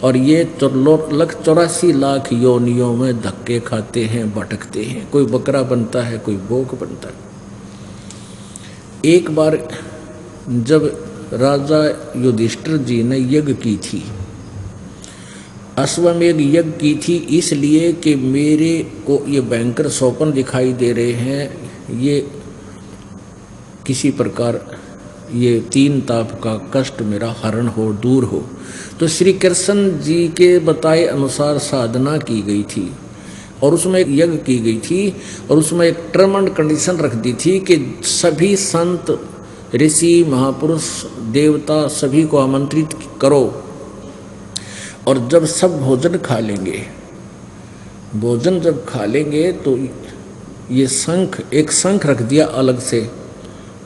और ये 84 लाख योनियों में धक्के खाते हैं, भटकते हैं। कोई बकरा बनता है, कोई बोक बनता है। एक बार जब राजा युधिष्ठिर जी ने यज्ञ की थी, अश्वमेध यज्ञ की थी, इसलिए कि मेरे को ये भयंकर स्वप्न दिखाई दे रहे हैं, ये किसी प्रकार ये तीन ताप का कष्ट मेरा हरण हो, दूर हो। तो श्री कृष्ण जी के बताए अनुसार साधना की गई थी और उसमें एक यज्ञ की गई थी और उसमें एक टर्म एंड कंडीशन रख दी थी कि सभी संत ऋषि महापुरुष देवता सभी को आमंत्रित करो और जब सब भोजन खा लेंगे, भोजन जब खा लेंगे तो ये शंख, एक शंख रख दिया अलग से,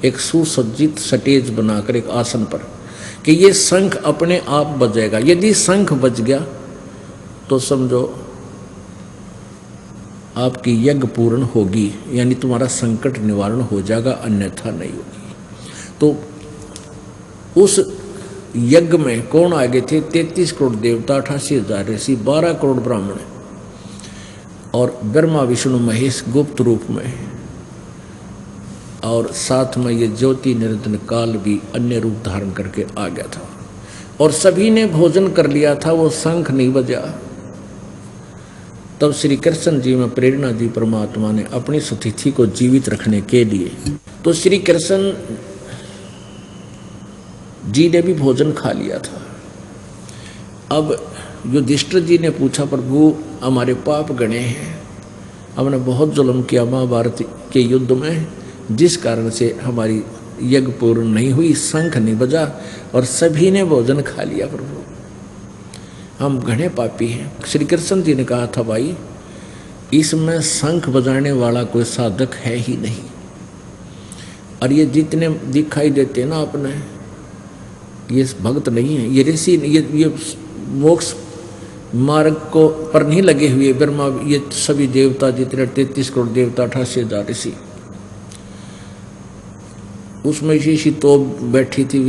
एक सुसज्जित स्टेज बनाकर एक आसन पर, कि ये शंख अपने आप बजेगा। यदि शंख बज गया तो समझो आपकी यज्ञ पूर्ण होगी, यानी तुम्हारा संकट निवारण हो जाएगा, अन्यथा नहीं होगी। तो उस यज्ञ में कौन आगे थे? 33 करोड़ देवता, 88,000 ऋषि, 12 करोड़ ब्राह्मण और ब्रह्मा विष्णु महेश गुप्त रूप में, और साथ में ये ज्योति निरंजन काल भी अन्य रूप धारण करके आ गया था और सभी ने भोजन कर लिया था, वो शंख नहीं बजा। तब श्री कृष्ण जी में प्रेरणा दी परमात्मा ने अपनी सतिथि को जीवित रखने के लिए। तो श्री कृष्ण जी ने भी भोजन खा लिया था। अब युधिष्ठिर जी ने पूछा, प्रभु हमारे पाप गणे हैं, हमने बहुत जुल्म किया महाभारत के युद्ध में, जिस कारण से हमारी यज्ञ पूर्ण नहीं हुई, शंख नहीं बजा और सभी ने भोजन खा लिया, प्रभु हम घने पापी हैं। श्री कृष्ण जी ने कहा था, भाई इसमें शंख बजाने वाला कोई साधक है ही नहीं, और ये जितने दिखाई देते ना अपने, ये भक्त नहीं है, ये ऋषि, ये मोक्ष मार्ग को पर नहीं लगे हुए ब्रह्मा, ये सभी देवता जितने 33 करोड़ देवता, 88,000 ऋषि, उसमें इसी तो बैठी थी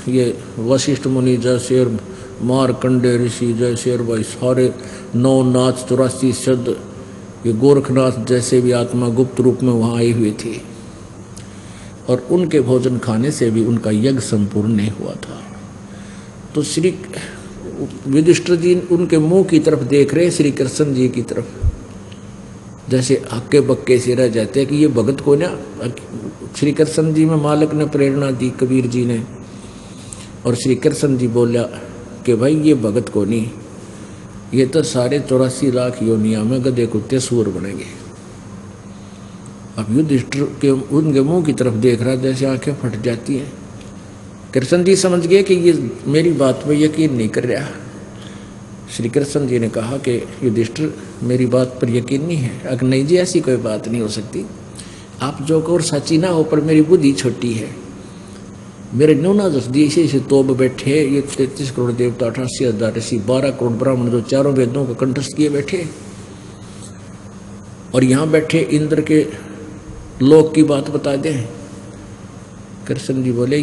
ये वशिष्ठ मुनि जैसे और मारकंडे ऋषि जैसे और भाई सारे 9 नाथ 84 सिद्ध, ये गोरखनाथ जैसे भी आत्मा गुप्त रूप में वहाँ आई हुई थी, और उनके भोजन खाने से भी उनका यज्ञ संपूर्ण नहीं हुआ था। तो श्री युधिष्ठिर जी उनके मुंह की तरफ देख रहे हैं, श्री कृष्ण जी की तरफ, जैसे हक्के बक्के से रह जाते हैं कि ये भगत को ना। श्री कृष्ण जी में मालिक ने प्रेरणा दी, कबीर जी ने, और श्री कृष्ण जी बोला कि भाई ये भगत को नहीं, ये तो सारे 84 लाख योनिया में गधे कुत्ते सूर बनेंगे। अब युधिष्ठिर के उनके मुंह की तरफ देख रहा, जैसे आंखें फट जाती हैं। कृष्ण जी समझ गए कि ये मेरी बात पर यकीन नहीं कर रहा। श्री कृष्ण जी ने कहा कि युधिष्ठिर मेरी बात पर यकीन नहीं है? अगर नहीं जी, ऐसी कोई बात नहीं हो सकती, आप जो को और सच्ची ना हो, पर मेरी बुद्धि छोटी है, मेरे नूना जसदी से तोब बैठे ये 33 करोड़ देवता, 88,000 ऋषि, 12 करोड़ ब्राह्मण जो चारों वेदों को कंठस्थ किए बैठे, और यहाँ बैठे इंद्र के लोक की बात बता दें। कृष्ण जी बोले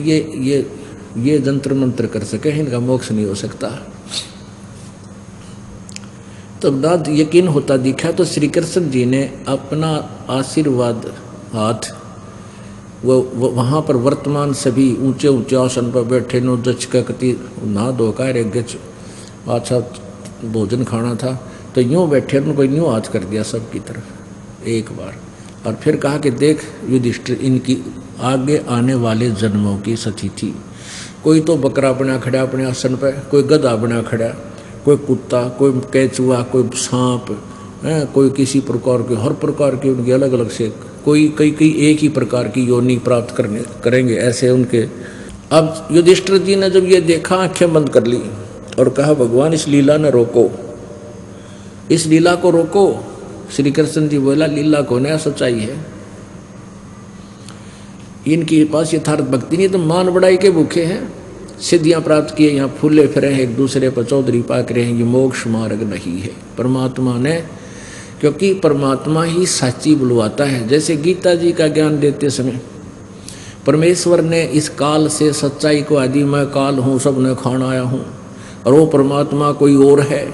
ये जंत्र मंत्र कर सके, इनका मोक्ष नहीं हो सकता। तब ना यकीन होता दिखा तो श्री कृष्ण जी ने अपना आशीर्वाद हाथ वो वहाँ पर वर्तमान सभी ऊंचे ऊंचे आसन पर बैठे नो जच का कति ना धोकर एक गच अच्छा भोजन खाना था, तो यूँ बैठे उनको यूँ हाथ कर दिया सबकी तरफ एक बार, और फिर कहा कि देख युधिष्ठिर, इनकी आगे आने वाले जन्मों की सतिथि, कोई तो बकरा बना खड़ा अपने आसन पर, कोई गधा बना खड़ा, कोई कुत्ता, कोई केचुआ, कोई सांप, कोई किसी प्रकार के, हर प्रकार के उनके अलग अलग से, कोई कई एक ही प्रकार की योनि प्राप्त करेंगे ऐसे उनके। अब युधिष्ठिर जी ने जब ये देखा, आंखें बंद कर ली और कहा, भगवान इस लीला ने रोको, इस लीला को रोको। श्री कृष्ण जी बोला, लीला को नया सच्चाई है, इनके पास यथार्थ भक्ति नहीं, तो मान बढ़ाई के भूखे हैं, सिद्धियां प्राप्त किए, यहाँ फूले फिरे हैं, एक दूसरे पर चौधरी पाक रहे हैं, ये मोक्ष मार्ग नहीं है। परमात्मा ने, क्योंकि परमात्मा ही साची बुलवाता है। जैसे गीता जी का ज्ञान देते समय परमेश्वर ने इस काल से सच्चाई को, आदि मैं काल हूँ, सब ने खान आया हूँ, और वो परमात्मा कोई और है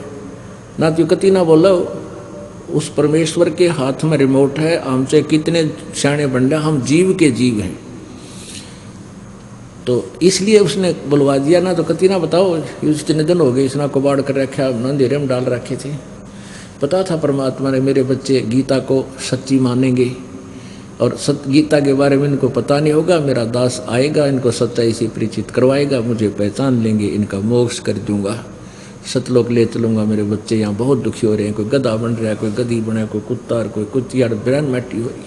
ना, तो कति ना बोलो, उस परमेश्वर के हाथ में रिमोट है। हमसे कितने सियाणे बंडा, हम जीव के जीव हैं, तो इसलिए उसने बुलवा दिया ना, तो कति ना बताओ इतने दिन हो गए इसना कबाड़ कर रखा, अंधेरे में डाल रखे थे। पता था परमात्मा ने मेरे बच्चे गीता को सच्ची मानेंगे और गीता के बारे में इनको पता नहीं होगा, मेरा दास आएगा, इनको सच्चाई से परिचित करवाएगा, मुझे पहचान लेंगे, इनका मोक्ष कर दूंगा, सतलोक ले चलूँगा। मेरे बच्चे यहाँ बहुत दुखी हो रहे हैं, कोई गधा बन रहा है, कोई गधी बना है, कोई कुत्ता, कोई कुतिया, बिरान मैटी हो रही।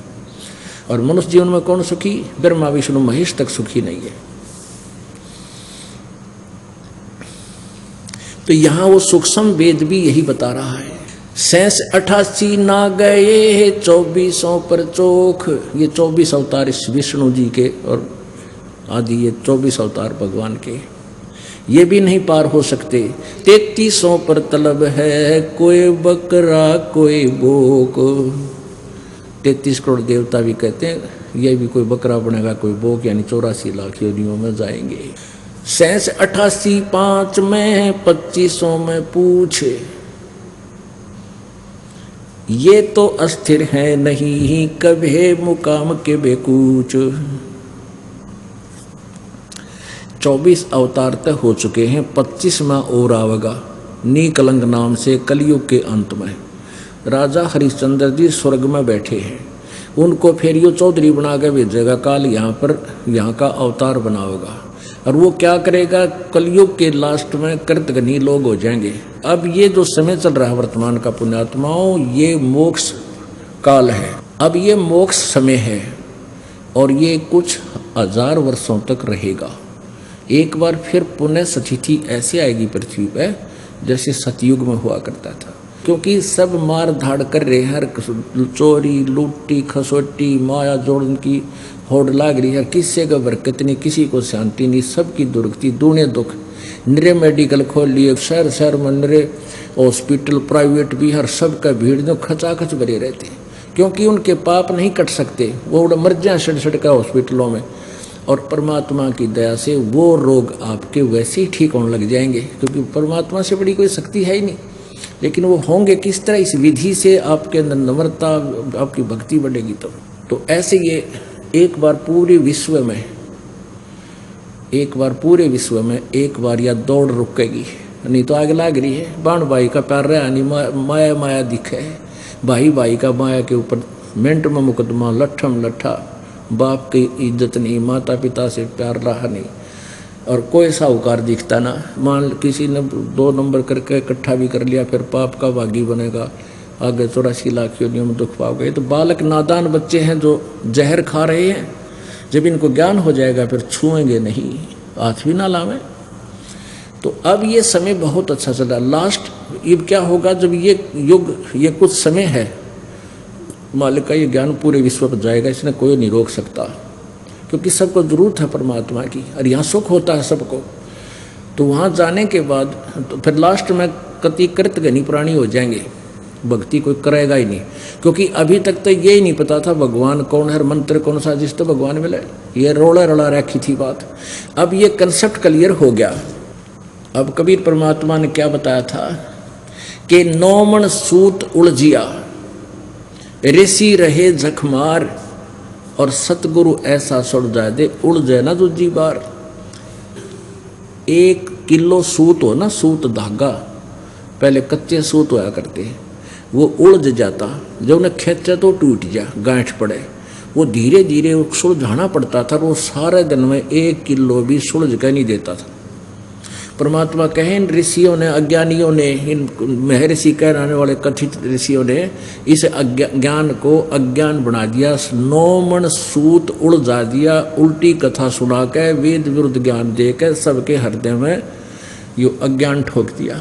और मनुष्य जीवन में कौन सुखी? ब्रह्मा विष्णु महेश तक सुखी नहीं है। तो यहाँ वो सूक्ष्म वेद भी यही बता रहा है। 88 ना गए 24 पर चोख, ये 24 अवतार इस विष्णु जी के और आदि ये 24 अवतार भगवान के, ये भी नहीं पार हो सकते। 33 पर तलब है, कोई बकरा कोई बोक। 33 करोड़ देवता भी कहते हैं ये भी कोई बकरा बनेगा कोई बोक, यानी 84 लाख योनियों में जाएंगे। 88 5 में 25 में पूछे, ये तो अस्थिर है नहीं कभी मुकाम के बेकूच। 24 अवतार तक हो चुके हैं, 25वां और आवेगा नीकलंग नाम से कलयुग के अंत में। राजा हरिश्चंद्र जी स्वर्ग में बैठे हैं, उनको फिर यो चौधरी बना के भेजेगा काल, यहाँ पर यहाँ का अवतार बनाओगा। और वो क्या करेगा? कलयुग के लास्ट में कृतघ्नी लोग हो जाएंगे। अब ये जो समय चल रहा है वर्तमान का पुण्यात्माओं, ये मोक्ष काल है। अब ये मोक्ष समय है और ये कुछ 1000 वर्षों तक रहेगा। एक बार फिर पुनः स्थिति ऐसी आएगी पृथ्वी पर जैसे सतयुग में हुआ करता था, क्योंकि सब मार धाड़ कर रहे हैं, हर चोरी लूटी खसोटी माया जोड़न की होड़ लाग रही है, किसी का बरकत नहीं, किसी को शांति नहीं, सबकी दुर्गति दूने दुख। निरे मेडिकल खोल लिए, शहर शहर में निरे हॉस्पिटल प्राइवेट भी, हर सब का भीड़ जो खचाखच भरे रहते हैं, क्योंकि उनके पाप नहीं कट सकते, वो उड़ मर जाए सड़ का हॉस्पिटलों में। और परमात्मा की दया से वो रोग आपके वैसे ही ठीक होने लग जाएंगे, क्योंकि परमात्मा से बड़ी कोई शक्ति है ही नहीं। लेकिन वो होंगे किस तरह? इस विधि से आपके अंदर नम्रता, आपकी भक्ति बढ़ेगी। तो ऐसे ये एक बार पूरे विश्व में एक बार या दौड़ रुकेगी, नहीं तो आग लाग रही है। बाण भाई का प्यार रहा नहीं, माया माया दिखे, भाई भाई का माया के ऊपर मिनट में मुकदमा, लट्ठम लट्ठा, बाप की इज्जत नहीं, माता पिता से प्यार रहा नहीं, और कोई साहूकार दिखता ना। मान किसी ने 2 नंबर करके इकट्ठा भी कर लिया, फिर पाप का भागी बनेगा, आगे 84 लाख योनियों में दुख पाओगे। तो बालक नादान बच्चे हैं जो जहर खा रहे हैं, जब इनको ज्ञान हो जाएगा फिर छुएंगे नहीं, हाथ भी ना लावें। तो अब ये समय बहुत अच्छा चल रहा है। लास्ट अब क्या होगा? जब ये युग, ये कुछ समय है, मालिक का ये ज्ञान पूरे विश्व पर जाएगा, इसने कोई नहीं रोक सकता, क्योंकि सबको जरूरत है परमात्मा की, और यहाँ सुख होता है सबको। तो वहाँ जाने के बाद तो फिर लास्ट में कति कृतघ्नी प्राणी हो जाएंगे, भक्ति कोई करेगा ही नहीं, क्योंकि अभी तक तो ये ही नहीं पता था भगवान कौन है, मंत्र कौन सा जिस तो भगवान मिले, ये रोड़ा रड़ा रखी थी बात। अब ये कंसेप्ट क्लियर हो गया। अब कबीर परमात्मा ने क्या बताया था कि 9 मन सूत उलझिया, ऋषि रहे जखमार, और सतगुरु ऐसा सुड़ जाए दे उड़ जाए ना दूजी बार। 1 किलो सूत हो ना, सूत धागा, पहले कच्चे सूत होया करते, वो उलझ जाता, जब उन्हें खींचा तो टूट जा, गांठ पड़े, वो धीरे धीरे सुलझाना पड़ता था। वो सारे दिन में 1 किलो भी सुलझ कर नहीं देता था। परमात्मा कहे इन ऋषियों ने, अज्ञानियों ने, इन महर्षि कहलाने वाले कथित ऋषियों ने इस ज्ञान को अज्ञान बना दिया, 9 मन सूत उलझा दिया, उल्टी कथा सुना के वेद विरुद्ध ज्ञान दे के सबके हृदय में यो अज्ञान ठोक दिया।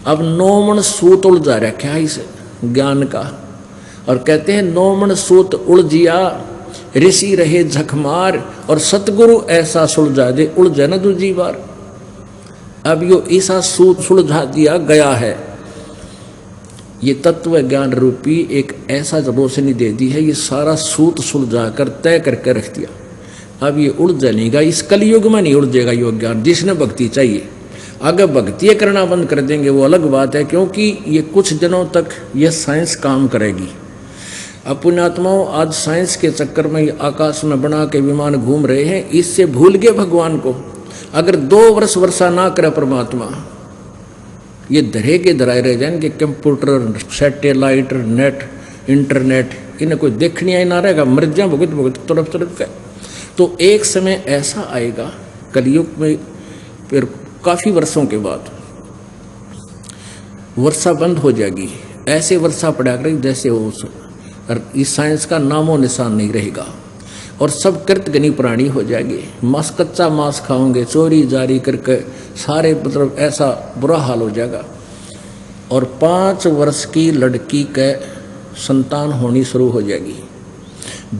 अब 9 मन सूत उलझा रखा है इस ज्ञान का, और कहते हैं 9 मन सूत उलझिया, ऋषि रहे झकमार, और सतगुरु ऐसा सुलझा दे उलझ जाए ना दूसरी बार। अब यो ऐसा सूत सुलझा दिया गया है, ये तत्व ज्ञान रूपी एक ऐसा रोशनी दे दी है, ये सारा सूत सुलझा कर तय करके रख दिया। अब ये उड़ जाएगा, इस कलयुग में नहीं उड़जेगा यो ज्ञान, जिसने भक्ति चाहिए। अगर भक्ति करना बंद कर देंगे वो अलग बात है, क्योंकि ये कुछ दिनों तक ये साइंस काम करेगी। अब पुण्यात्माओं, आज साइंस के चक्कर में आकाश में बना के विमान घूम रहे हैं, इससे भूल गए भगवान को। अगर 2 वर्ष वर्षा ना करे परमात्मा, ये धरे के धराए रह जाएंगे। कंप्यूटर, सैटेलाइट, नेट, इंटरनेट, इन्हें कोई देखने ही ना रहेगा, मर जाए भुगत भुगत तरफ तरफ का। तो एक समय ऐसा आएगा कलयुग में, फिर काफ़ी वर्षों के बाद वर्षा बंद हो जाएगी। ऐसे वर्षा पड़ा करेगी जैसे वो, इस साइंस का नामो निशान नहीं रहेगा। और सब कृतघ्नी प्राणी हो जाएंगे, मांस, कच्चा मांस खाओगे, चोरी जारी करके सारे, मतलब ऐसा बुरा हाल हो जाएगा। और 5 वर्ष की लड़की के संतान होनी शुरू हो जाएगी।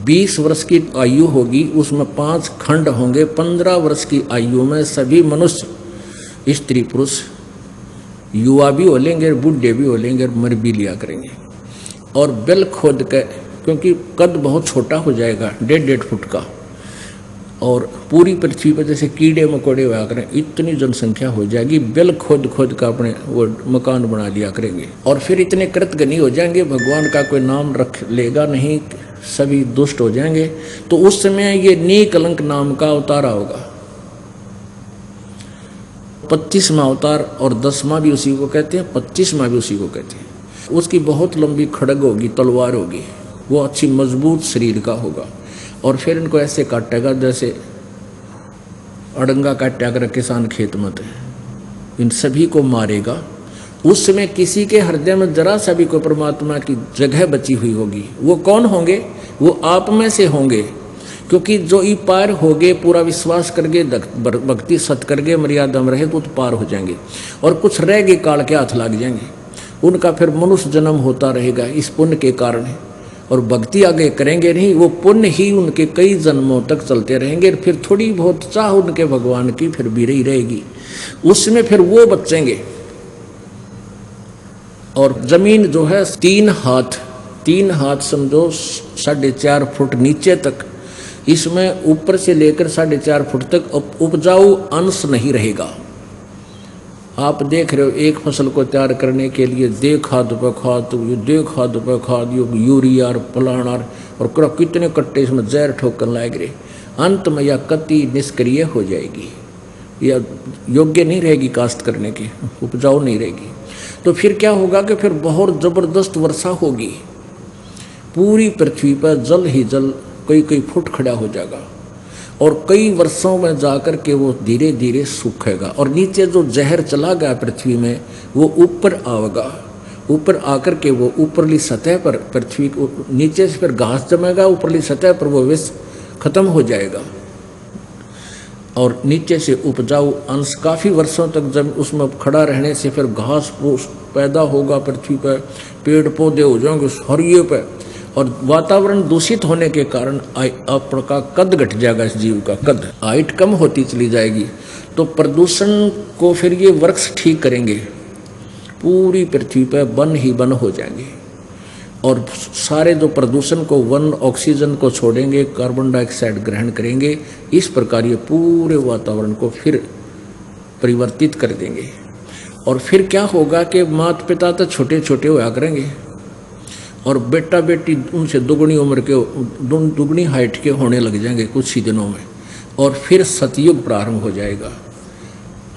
20 वर्ष की आयु होगी, उसमें 5 खंड होंगे। 15 वर्ष की आयु में सभी मनुष्य, स्त्री पुरुष, युवा भी हो लेंगे, बूढ़े भी हो लेंगे, मर भी लिया करेंगे। और बिल खोद के, क्योंकि कद बहुत छोटा हो जाएगा, 1.5 फुट का, और पूरी पृथ्वी पर जैसे कीड़े मकोड़े हुआ करें, इतनी जनसंख्या हो जाएगी, बिल खोद खोद का अपने वो मकान बना लिया करेंगे। और फिर इतने कृतघ्नी हो जाएंगे, भगवान का कोई नाम रख लेगा नहीं, सभी दुष्ट हो जाएंगे। तो उस समय ये निकलंक नाम का अवतार होगा। 25वां अवतार, और 10वां भी उसी को कहते हैं, 25वां भी उसी को कहते हैं। उसकी बहुत लंबी खड़ग होगी, तलवार होगी, वो अच्छी मजबूत शरीर का होगा। और फिर इनको ऐसे काटेगा जैसे अड़ंगा काटा कर किसान खेत में, इन सभी को मारेगा। उस समय किसी के हृदय में जरा सा भी कोई परमात्मा की जगह बची हुई होगी। वो कौन होंगे? वो आप में से होंगे, क्योंकि जो ई पार हो गए, पूरा विश्वास करके, भक्ति सत करके, मर्यादा में रहे तो पार हो जाएंगे। और कुछ रह गए, काल के हाथ लग जाएंगे, उनका फिर मनुष्य जन्म होता रहेगा इस पुण्य के कारण। और भक्ति आगे करेंगे नहीं, वो पुण्य ही उनके कई जन्मों तक चलते रहेंगे। फिर थोड़ी बहुत चाह उनके भगवान की फिर भी रही रहेगी, उसमें फिर वो बचेंगे। और जमीन जो है 3 हाथ समझो, 4.5 फुट नीचे तक, इसमें ऊपर से लेकर 4.5 फुट तक उपजाऊ अंश नहीं रहेगा। आप देख रहे हो, एक फसल को तैयार करने के लिए दे खाद पे खाद, ये दे खाद पे खाद, यूरिया और फलाना, और कितने कट्टे इसमें जहर ठोकर लाए गए। अंत में यह कति निष्क्रिय हो जाएगी, यह योग्य नहीं रहेगी काश्त करने की, उपजाऊ नहीं रहेगी। तो फिर क्या होगा कि फिर बहुत ज़बरदस्त वर्षा होगी, पूरी पृथ्वी पर जल ही जल कई फुट खड़ा हो जाएगा। और कई वर्षों में जाकर के वो धीरे धीरे सूखेगा। और नीचे जो जहर चला गया पृथ्वी में, वो ऊपर आएगा, ऊपर आकर के वो ऊपरली सतह पर, पृथ्वी को नीचे से फिर घास जमेगा, ऊपरली सतह पर वो विष खत्म हो जाएगा। और नीचे से उपजाऊ अंश काफ़ी वर्षों तक जब उसमें खड़ा रहने से फिर घास फूस पैदा होगा पृथ्वी पर, पेड़ पौधे हो जाएंगे हरिये पे। और वातावरण दूषित होने के कारण आपका कद घट जाएगा, इस जीव का कद, हाइट कम होती चली जाएगी। तो प्रदूषण को फिर ये वृक्ष ठीक करेंगे, पूरी पृथ्वी पर वन ही वन हो जाएंगे। और सारे जो प्रदूषण को, वन ऑक्सीजन को छोड़ेंगे, कार्बन डाइऑक्साइड ग्रहण करेंगे। इस प्रकार ये पूरे वातावरण को फिर परिवर्तित कर देंगे। और फिर क्या होगा कि माता पिता तो छोटे छोटे होया करेंगे, और बेटा बेटी उनसे दुगनी उम्र के, दुगनी हाइट के होने लग जाएंगे कुछ ही दिनों में। और फिर सतयुग प्रारंभ हो जाएगा।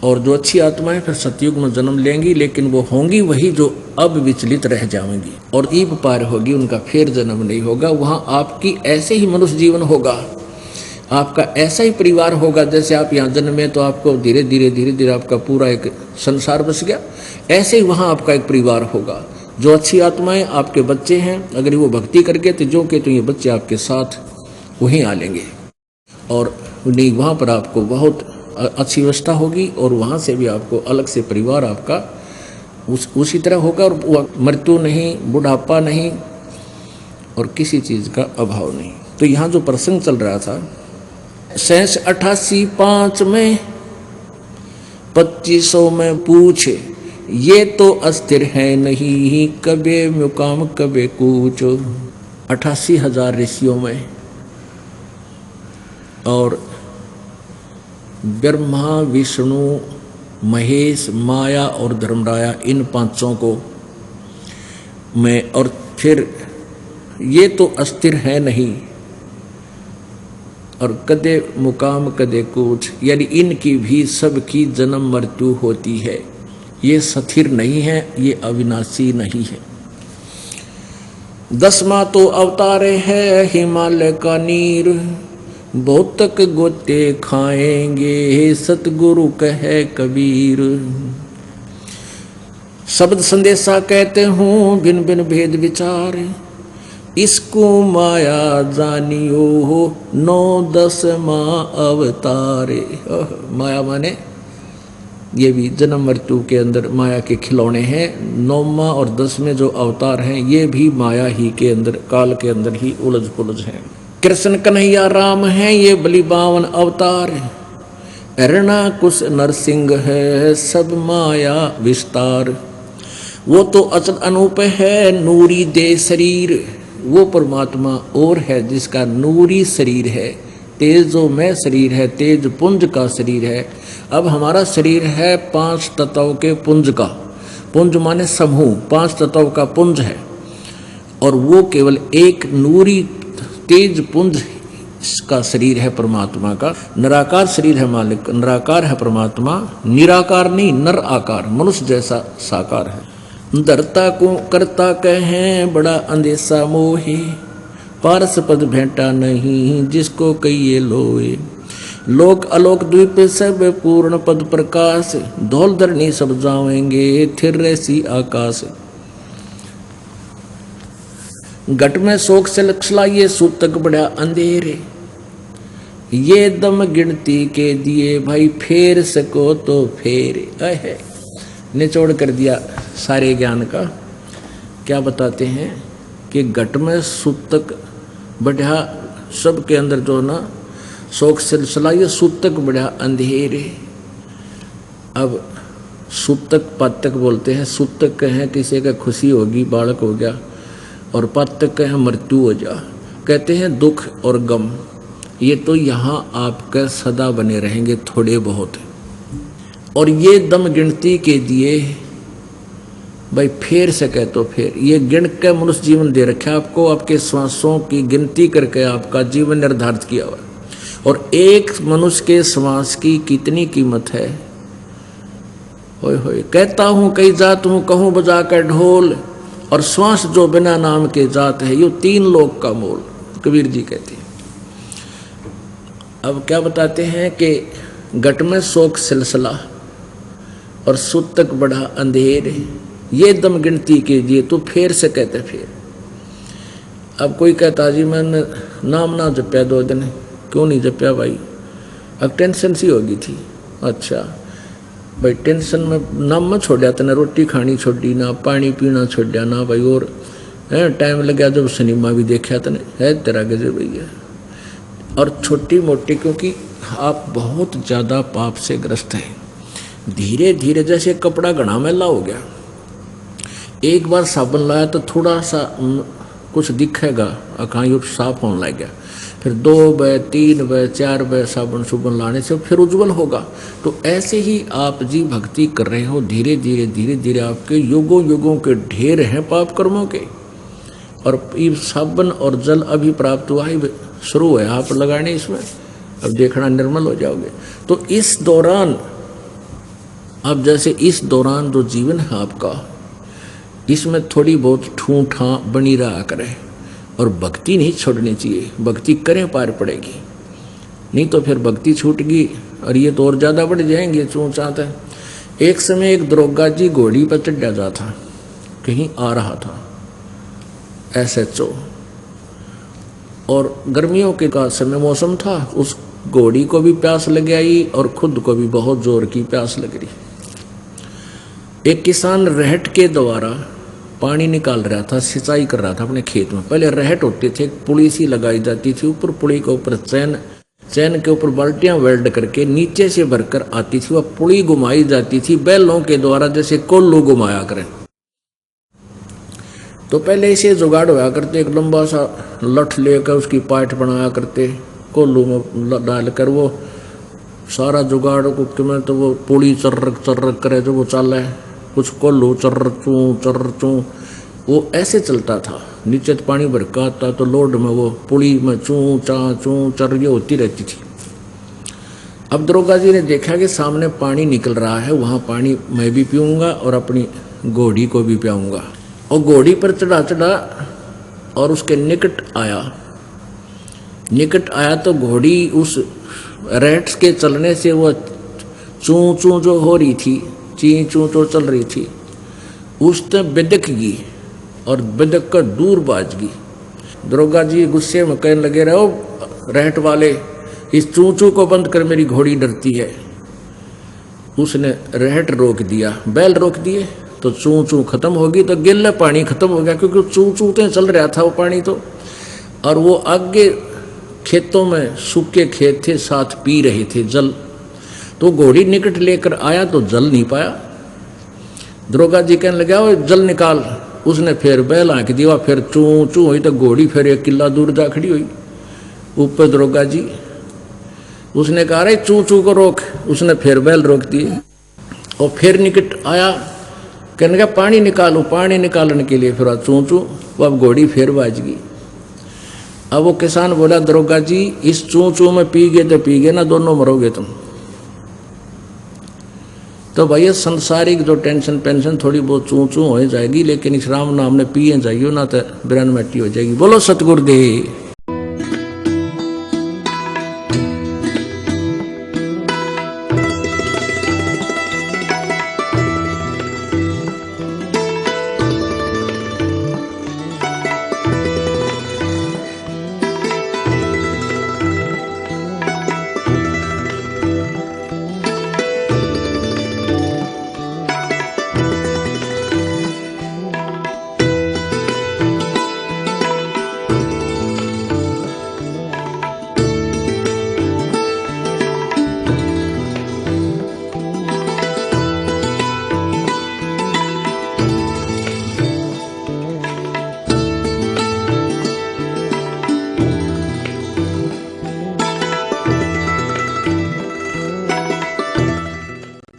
और जो अच्छी आत्माएं फिर सतयुग में जन्म लेंगी, लेकिन वो होंगी वही जो अब विचलित रह जाएंगी, और ईब पार होगी, उनका फिर जन्म नहीं होगा। वहाँ आपकी ऐसे ही मनुष्य जीवन होगा, आपका ऐसा ही परिवार होगा। जैसे आप यहाँ जन्मे तो आपको धीरे धीरे आपका पूरा एक संसार बस गया, ऐसे ही वहाँ आपका एक परिवार होगा। जो अच्छी आत्माएं आपके बच्चे हैं, अगर वो भक्ति करके तो जो के तो ये बच्चे आपके साथ वहीं आ लेंगे। और नहीं, वहाँ पर आपको बहुत अच्छी व्यवस्था होगी, और वहाँ से भी आपको अलग से परिवार आपका उसी तरह होगा। और मृत्यु नहीं, बुढ़ापा नहीं, और किसी चीज़ का अभाव नहीं। तो यहाँ जो प्रसंग चल रहा था, 88 में 2500 में पूछे, ये तो अस्थिर है नहीं, कबे मुकाम कबे कूच। 88,000 ऋषियों में, और ब्रह्मा, विष्णु, महेश, माया और धर्मराया, इन 5 को में, और फिर ये तो अस्थिर है नहीं, और कदे मुकाम कदे कूच, यानी इनकी भी सबकी जन्म मृत्यु होती है। ये स्थिर नहीं है, ये अविनाशी नहीं है। 10वां तो अवतारे है हिमालय का नीर, बहुतक गोते खाएंगे सतगुरु कहे कबीर। शब्द संदेशा कहते हूँ भिन्न भिन्न भेद विचार, इसको माया जानियो हो 9-10वां अवतारे। माया माने ये भी जन्म मृत्यु के अंदर माया के खिलौने हैं। 9वां और 10वें जो अवतार हैं ये भी माया ही के अंदर, काल के अंदर ही उलझ पुलझ हैं। कृष्ण कन्हैया राम हैं ये बलि 52 अवतार, अरणा कुश नरसिंह है सब माया विस्तार। वो तो अचल अनूप है नूरी दे शरीर, वो परमात्मा और है जिसका नूरी शरीर है, तेजो में शरीर है, तेज पुंज का शरीर है। अब हमारा शरीर है 5 तत्वों के पुंज का, पुंज माने समूह, 5 तत्वों का पुंज है, और वो केवल एक नूरी तेज पुंज का शरीर है परमात्मा का। निराकार शरीर है मालिक, निराकार है परमात्मा, निराकार नहीं नर आकार, मनुष्य जैसा साकार है। धरता को करता कहें बड़ा अंदेशा मोहे, पारस पद भेंटा नहीं जिसको कहिए लोए। लोक अलोक द्वीप सब पूर्ण पद प्रकाश, धौल धरनी सब जावेंगे थिर रैसी आकाश। घट में शोक से लक्षलाइए सूतक बड़ा अंधेरे, ये दम गिनती के दिए भाई फेर सको तो फेर। है निचोड़ कर दिया सारे ज्ञान का। क्या बताते हैं कि घट में सूतक बढ़िया, सब के अंदर जो ना शोक सिलसिला, ये सूतक बढ़िया अंधेरे। अब सूतक पातक बोलते हैं, सूतक कहें किसी का खुशी होगी बालक हो गया, और पातक कहें मृत्यु हो जा। कहते हैं दुख और गम ये तो यहाँ आपके सदा बने रहेंगे थोड़े बहुत, और ये दम गिनती के दिए भाई फेर सके तो फेर। ये गिन के मनुष्य जीवन दे रखा आपको, आपके श्वासों की गिनती करके आपका जीवन निर्धारित किया हुआ है। और एक मनुष्य के श्वास की कितनी कीमत है। होय होय कहता हूँ कई जात हूँ कहूँ बजा कर ढोल, और श्वास जो बिना नाम के जात है, ये 3 लोक का मोल, कबीर जी कहते हैं। अब क्या बताते हैं कि घट में शोक सिलसिला और सूतक बढ़ा अंधेर, ये दम गिनती कीजिए तो फेर से कहते फेर। अब कोई कहता जी मैंने नाम ना जपया 2 दिन, क्यों नहीं जपया भाई? अब टेंशन सी होगी थी। अच्छा भाई टेंशन में नाम मत छोड़ा, तने रोटी खानी छोड़ी ना, पानी पीना छोड़ा ना भाई, और टाइम लगा जब सिनेमा भी देखा तने है तेरा गजब भैया। और छोटी मोटी, क्योंकि आप बहुत ज़्यादा पाप से ग्रस्त हैं। धीरे धीरे जैसे कपड़ा घना मैला हो गया, एक बार साबुन लाया तो थोड़ा सा कुछ दिखेगा, अखाई साफ होने लग गया, फिर 2 बार 3 बार 4 बार साबुन सुबुन लाने से फिर उज्जवल होगा। तो ऐसे ही आप जी भक्ति कर रहे हो, धीरे धीरे आपके युगों युगों के ढेर हैं पाप कर्मों के, और ये साबुन और जल अभी प्राप्त हुआ ही शुरू है आप लगाने इसमें, अब देखना निर्मल हो जाओगे। तो इस दौरान, अब जैसे इस दौरान जो जीवन है आपका, इसमें थोड़ी बहुत ठूठा बनी रहा करे, और भक्ति नहीं छोड़नी चाहिए। भक्ति करें पार पड़ेगी, नहीं तो फिर भक्ति छूट गई और ये तो और ज़्यादा बढ़ जाएंगे चूँचात है। एक समय एक दरोगा जी घोड़ी पर चढ़ा जा था, कहीं आ रहा था SHO, और गर्मियों के का समय मौसम था, उस घोड़ी को भी प्यास लग आई और खुद को भी बहुत जोर की प्यास लग रही। एक किसान रहट के द्वारा पानी निकाल रहा था, सिंचाई कर रहा था अपने खेत में। पहले रहट होते थे, पुली सी लगाई जाती थी, ऊपर पुली के ऊपर चैन के ऊपर बाल्टियां वेल्ड करके नीचे से भरकर आती थी, वह पुली घुमाई जाती थी बैलों के द्वारा, जैसे कोल्लू घुमाया करें। तो पहले इसे जुगाड़ होया करते, एक लंबा सा लठ लेकर उसकी पाठ बनाया करते, कोल्लू में डालकर वो सारा जुगाड़ को में, तो वो पुली चर्रक करे जो वो चाल है, कुछ कोल्लू चर्र चूँ वो ऐसे चलता था, नीचे तो पानी भर का आता तो लोड में वो पुली में चूं चर ये होती रहती थी। अब दरोगा जी ने देखा कि सामने पानी निकल रहा है, वहाँ पानी मैं भी पीऊँगा और अपनी घोड़ी को भी पियाऊँगा। और घोड़ी पर चढ़ा और उसके निकट आया तो घोड़ी उस रेट्स के चलने से वो चूं चूं जो हो रही थी, ची चूं चूं चल रही थी, उसने बिदक गई और बिदक कर दूर बाज गई। दरोगा जी गुस्से में कहने लगे, रहो रेट वाले, इस चूं चूं को बंद कर, मेरी घोड़ी डरती है। उसने रेट रोक दिया, बैल रोक दिए तो चूं चूं खत्म होगी, तो गिल्ला पानी खत्म हो गया, क्योंकि चूं चूं तो चल रहा था वो पानी तो। और वो आगे खेतों में सूखे खेत थे, साथ पी रहे थे जल, तो घोड़ी निकट लेकर आया तो जल नहीं पाया। दरोगा जी कहने लगा, वो जल निकाल। उसने फिर बैल आंक दिया, फिर चूं चूं हुई तो घोड़ी फिर 1 किला दूर जा खड़ी हुई। ऊपर दरोगा जी उसने कहा, रे चूं चूं को रोक। उसने फिर बैल रोक दिए और फिर निकट आया, कहने लगा पानी निकालो। पानी निकालने के लिए फिर चूं चूं, वो अब घोड़ी फिर बाज गई। अब वो किसान बोला, दरोगा जी इस चूं चूं में पी गए तो पी गए ना, दोनों मरोगे तुम। तो भैया संसारिक जो टेंशन पेंशन थोड़ी बहुत चूं चूं हो जाएगी, लेकिन इस राम नाम ने पिए जाइयो ना तो बिरन मट्टी हो जाएगी। बोलो सतगुरुदेव।